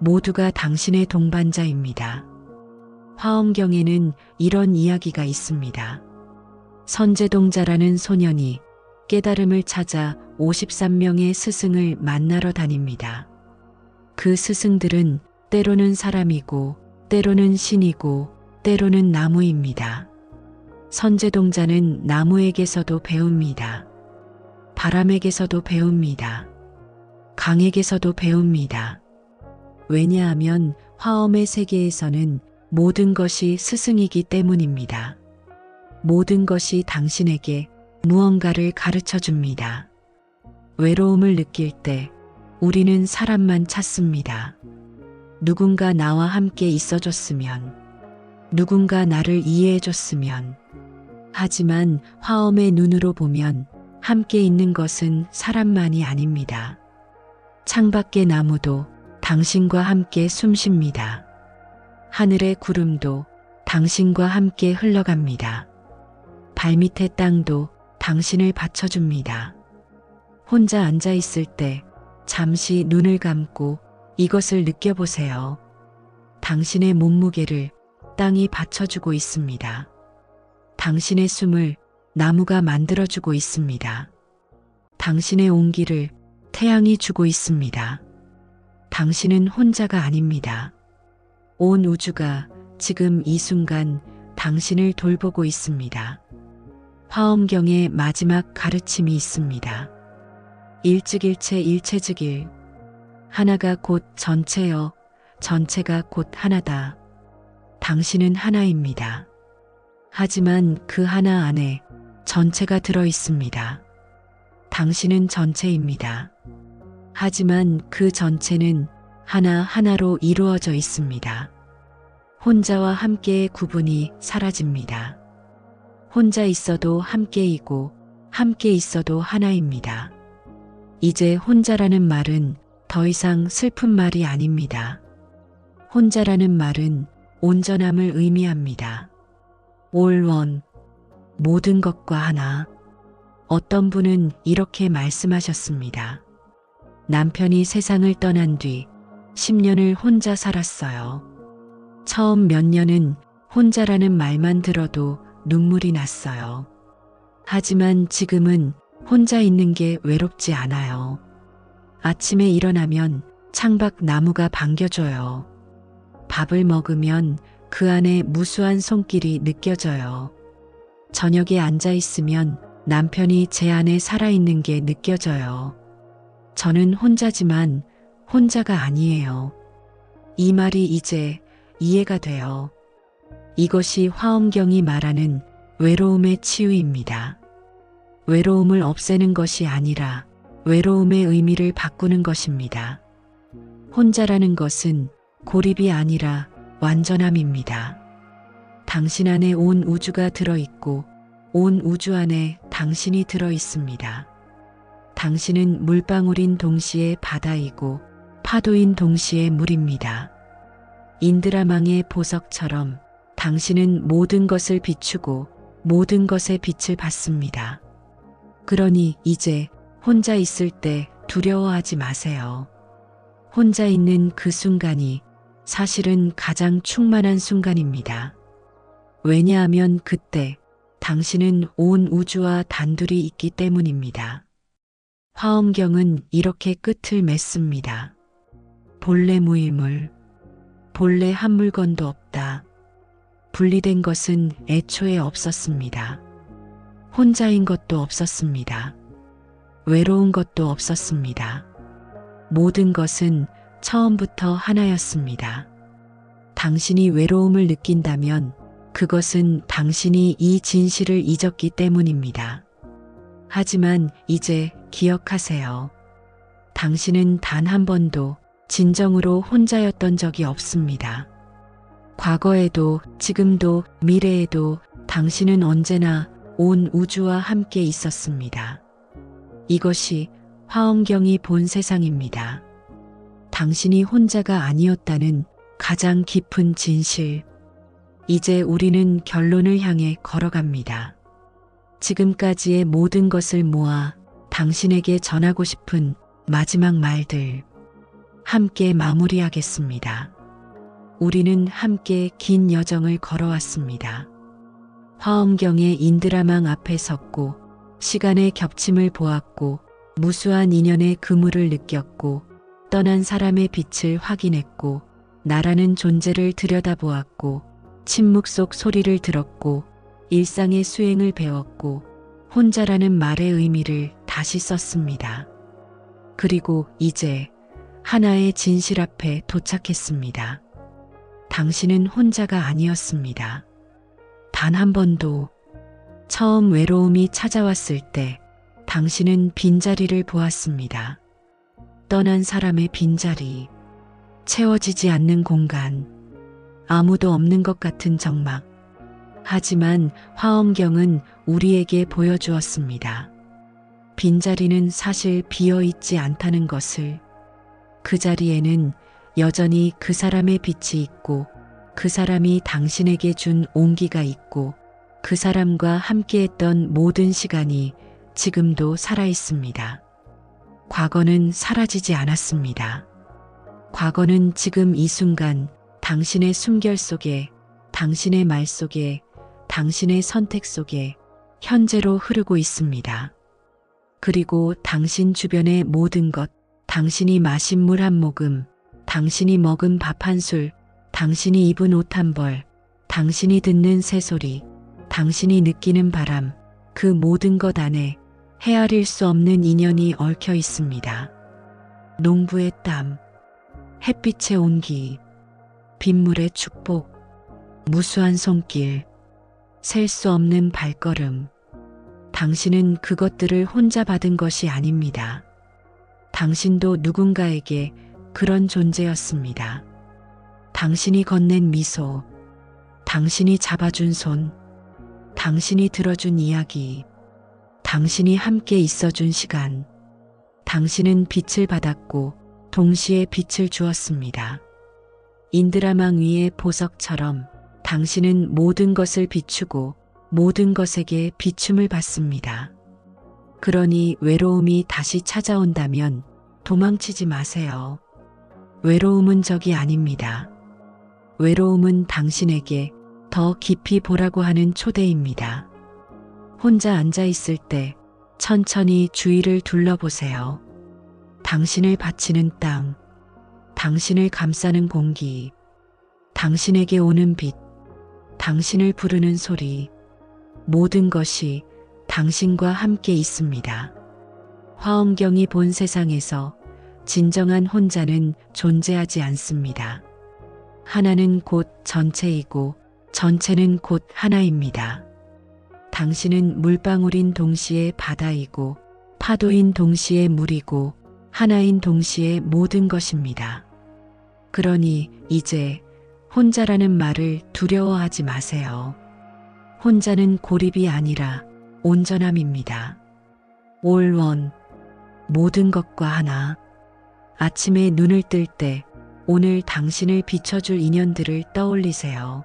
모두가 당신의 동반자입니다. 화엄경에는 이런 이야기가 있습니다. 선제동자라는 소년이 깨달음을 찾아 53명의 스승을 만나러 다닙니다. 그 스승들은 때로는 사람이고 때로는 신이고 때로는 나무입니다. 선제동자는 나무에게서도 배웁니다. 바람에게서도 배웁니다. 강에게서도 배웁니다. 왜냐하면 화엄의 세계에서는 모든 것이 스승이기 때문입니다. 모든 것이 당신에게 무언가를 가르쳐 줍니다. 외로움을 느낄 때 우리는 사람만 찾습니다. 누군가 나와 함께 있어줬으면, 누군가 나를 이해해줬으면. 하지만 화엄의 눈으로 보면 함께 있는 것은 사람만이 아닙니다. 창밖의 나무도 당신과 함께 숨쉽니다. 하늘의 구름도 당신과 함께 흘러갑니다. 발밑의 땅도 당신을 받쳐줍니다. 혼자 앉아 있을 때 잠시 눈을 감고 이것을 느껴보세요. 당신의 몸무게를 땅이 받쳐주고 있습니다. 당신의 숨을 나무가 만들어주고 있습니다. 당신의 온기를 태양이 주고 있습니다. 당신은 혼자가 아닙니다. 온 우주가 지금 이 순간 당신을 돌보고 있습니다. 화엄경의 마지막 가르침이 있습니다. 일즉일체 일체즉일. 하나가 곧 전체여, 전체가 곧 하나다. 당신은 하나입니다. 하지만 그 하나 안에 전체가 들어 있습니다. 당신은 전체입니다. 하지만 그 전체는 하나하나로 이루어져 있습니다. 혼자와 함께의 구분이 사라집니다. 혼자 있어도 함께이고 함께 있어도 하나입니다. 이제 혼자라는 말은 더 이상 슬픈 말이 아닙니다. 혼자라는 말은 온전함을 의미합니다. All One, 모든 것과 하나. 어떤 분은 이렇게 말씀하셨습니다. 남편이 세상을 떠난 뒤 10년을 혼자 살았어요. 처음 몇 년은 혼자라는 말만 들어도 눈물이 났어요. 하지만 지금은 혼자 있는 게 외롭지 않아요. 아침에 일어나면 창밖 나무가 반겨줘요. 밥을 먹으면 그 안에 무수한 손길이 느껴져요. 저녁에 앉아 있으면 남편이 제 안에 살아있는 게 느껴져요. 저는 혼자지만 혼자가 아니에요. 이 말이 이제 이해가 돼요. 이것이 화엄경이 말하는 외로움의 치유입니다. 외로움을 없애는 것이 아니라 외로움의 의미를 바꾸는 것입니다. 혼자라는 것은 고립이 아니라 완전함입니다. 당신 안에 온 우주가 들어있고 온 우주 안에 당신이 들어있습니다. 당신은 물방울인 동시에 바다이고 파도인 동시에 물입니다. 인드라망의 보석처럼 당신은 모든 것을 비추고 모든 것에 빛을 받습니다. 그러니 이제 혼자 있을 때 두려워하지 마세요. 혼자 있는 그 순간이 사실은 가장 충만한 순간입니다. 왜냐하면 그때 당신은 온 우주와 단둘이 있기 때문입니다. 화엄경은 이렇게 끝을 맺습니다. 본래 무일물, 본래 한 물건도 없다. 분리된 것은 애초에 없었습니다. 혼자인 것도 없었습니다. 외로운 것도 없었습니다. 모든 것은 처음부터 하나였습니다. 당신이 외로움을 느낀다면 그것은 당신이 이 진실을 잊었기 때문입니다. 하지만 이제 기억하세요. 당신은 단 한 번도 진정으로 혼자였던 적이 없습니다. 과거에도, 지금도, 미래에도 당신은 언제나 온 우주와 함께 있었습니다. 이것이 화엄경이 본 세상입니다. 당신이 혼자가 아니었다는 가장 깊은 진실. 이제 우리는 결론을 향해 걸어갑니다. 지금까지의 모든 것을 모아 당신에게 전하고 싶은 마지막 말들. 함께 마무리하겠습니다. 우리는 함께 긴 여정을 걸어왔습니다. 화엄경의 인드라망 앞에 섰고 시간의 겹침을 보았고 무수한 인연의 그물을 느꼈고 떠난 사람의 빛을 확인했고 나라는 존재를 들여다보았고 침묵 속 소리를 들었고 일상의 수행을 배웠고 혼자라는 말의 의미를 다시 썼습니다. 그리고 이제 하나의 진실 앞에 도착했습니다. 당신은 혼자가 아니었습니다. 단 한 번도. 처음 외로움이 찾아왔을 때 당신은 빈자리를 보았습니다. 떠난 사람의 빈자리, 채워지지 않는 공간, 아무도 없는 것 같은 적막. 하지만 화엄경은 우리에게 보여주었습니다. 빈자리는 사실 비어있지 않다는 것을. 그 자리에는 여전히 그 사람의 빛이 있고 그 사람이 당신에게 준 온기가 있고 그 사람과 함께했던 모든 시간이 지금도 살아있습니다. 과거는 사라지지 않았습니다. 과거는 지금 이 순간 당신의 숨결 속에, 당신의 말 속에, 당신의 선택 속에 현재로 흐르고 있습니다. 그리고 당신 주변의 모든 것, 당신이 마신 물 한 모금, 당신이 먹은 밥 한 술, 당신이 입은 옷 한 벌, 당신이 듣는 새소리, 당신이 느끼는 바람, 그 모든 것 안에 헤아릴 수 없는 인연이 얽혀 있습니다. 농부의 땀, 햇빛의 온기, 빗물의 축복, 무수한 손길, 셀 수 없는 발걸음. 당신은 그것들을 혼자 받은 것이 아닙니다. 당신도 누군가에게 그런 존재였습니다. 당신이 건넨 미소, 당신이 잡아준 손, 당신이 들어준 이야기, 당신이 함께 있어준 시간. 당신은 빛을 받았고 동시에 빛을 주었습니다. 인드라망 위의 보석처럼 당신은 모든 것을 비추고 모든 것에게 비춤을 받습니다. 그러니 외로움이 다시 찾아온다면 도망치지 마세요. 외로움은 적이 아닙니다. 외로움은 당신에게 더 깊이 보라고 하는 초대입니다. 혼자 앉아 있을 때 천천히 주위를 둘러보세요. 당신을 바치는 땅, 당신을 감싸는 공기, 당신에게 오는 빛, 당신을 부르는 소리, 모든 것이 당신과 함께 있습니다. 화엄경이 본 세상에서 진정한 혼자는 존재하지 않습니다. 하나는 곧 전체이고 전체는 곧 하나입니다. 당신은 물방울인 동시에 바다이고 파도인 동시에 물이고 하나인 동시에 모든 것입니다. 그러니 이제 혼자라는 말을 두려워하지 마세요. 혼자는 고립이 아니라 온전함입니다. All One, 모든 것과 하나. 아침에 눈을 뜰 때 오늘 당신을 비춰줄 인연들을 떠올리세요.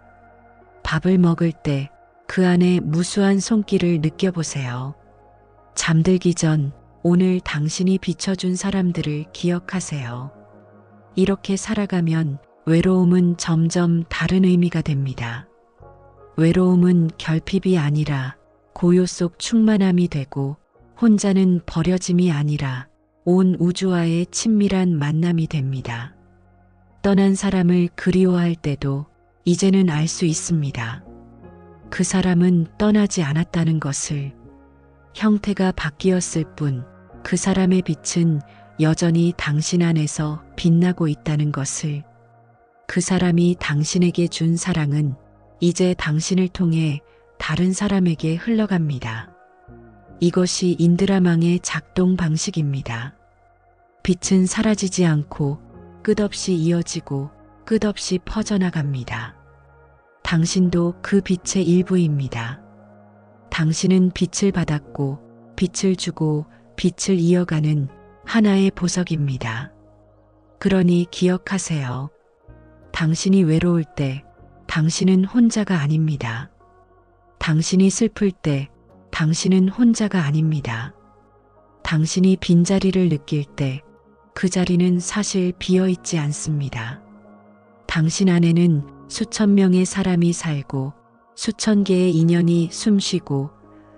밥을 먹을 때 그 안에 무수한 손길을 느껴보세요. 잠들기 전 오늘 당신이 비춰준 사람들을 기억하세요. 이렇게 살아가면 외로움은 점점 다른 의미가 됩니다. 외로움은 결핍이 아니라 고요 속 충만함이 되고, 혼자는 버려짐이 아니라 온 우주와의 친밀한 만남이 됩니다. 떠난 사람을 그리워할 때도 이제는 알 수 있습니다. 그 사람은 떠나지 않았다는 것을. 형태가 바뀌었을 뿐 그 사람의 빛은 여전히 당신 안에서 빛나고 있다는 것을. 그 사람이 당신에게 준 사랑은 이제 당신을 통해 다른 사람에게 흘러갑니다. 이것이 인드라망의 작동 방식입니다. 빛은 사라지지 않고 끝없이 이어지고 끝없이 퍼져나갑니다. 당신도 그 빛의 일부입니다. 당신은 빛을 받았고 빛을 주고 빛을 이어가는 하나의 보석입니다. 그러니 기억하세요. 당신이 외로울 때 당신은 혼자가 아닙니다. 당신이 슬플 때 당신은 혼자가 아닙니다. 당신이 빈자리를 느낄 때 그 자리는 사실 비어 있지 않습니다. 당신 안에는 수천 명의 사람이 살고 수천 개의 인연이 숨쉬고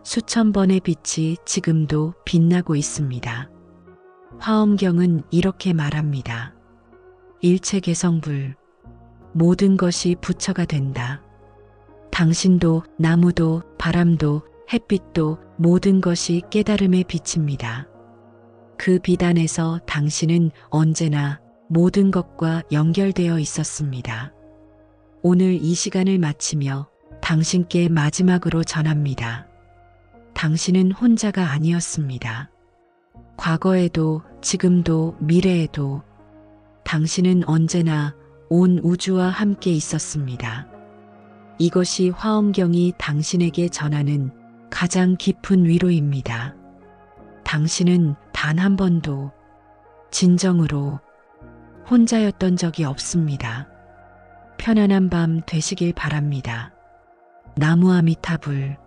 수천 번의 빛이 지금도 빛나고 있습니다. 화엄경은 이렇게 말합니다. 일체 개성불, 모든 것이 부처가 된다. 당신도 나무도 바람도 햇빛도 모든 것이 깨달음의 빛입니다. 그 빛 안에서 당신은 언제나 모든 것과 연결되어 있었습니다. 오늘 이 시간을 마치며 당신께 마지막으로 전합니다. 당신은 혼자가 아니었습니다. 과거에도 지금도 미래에도 당신은 언제나 온 우주와 함께 있었습니다. 이것이 화엄경이 당신에게 전하는 가장 깊은 위로입니다. 당신은 단 한 번도 진정으로 혼자였던 적이 없습니다. 편안한 밤 되시길 바랍니다. 나무 아미타불.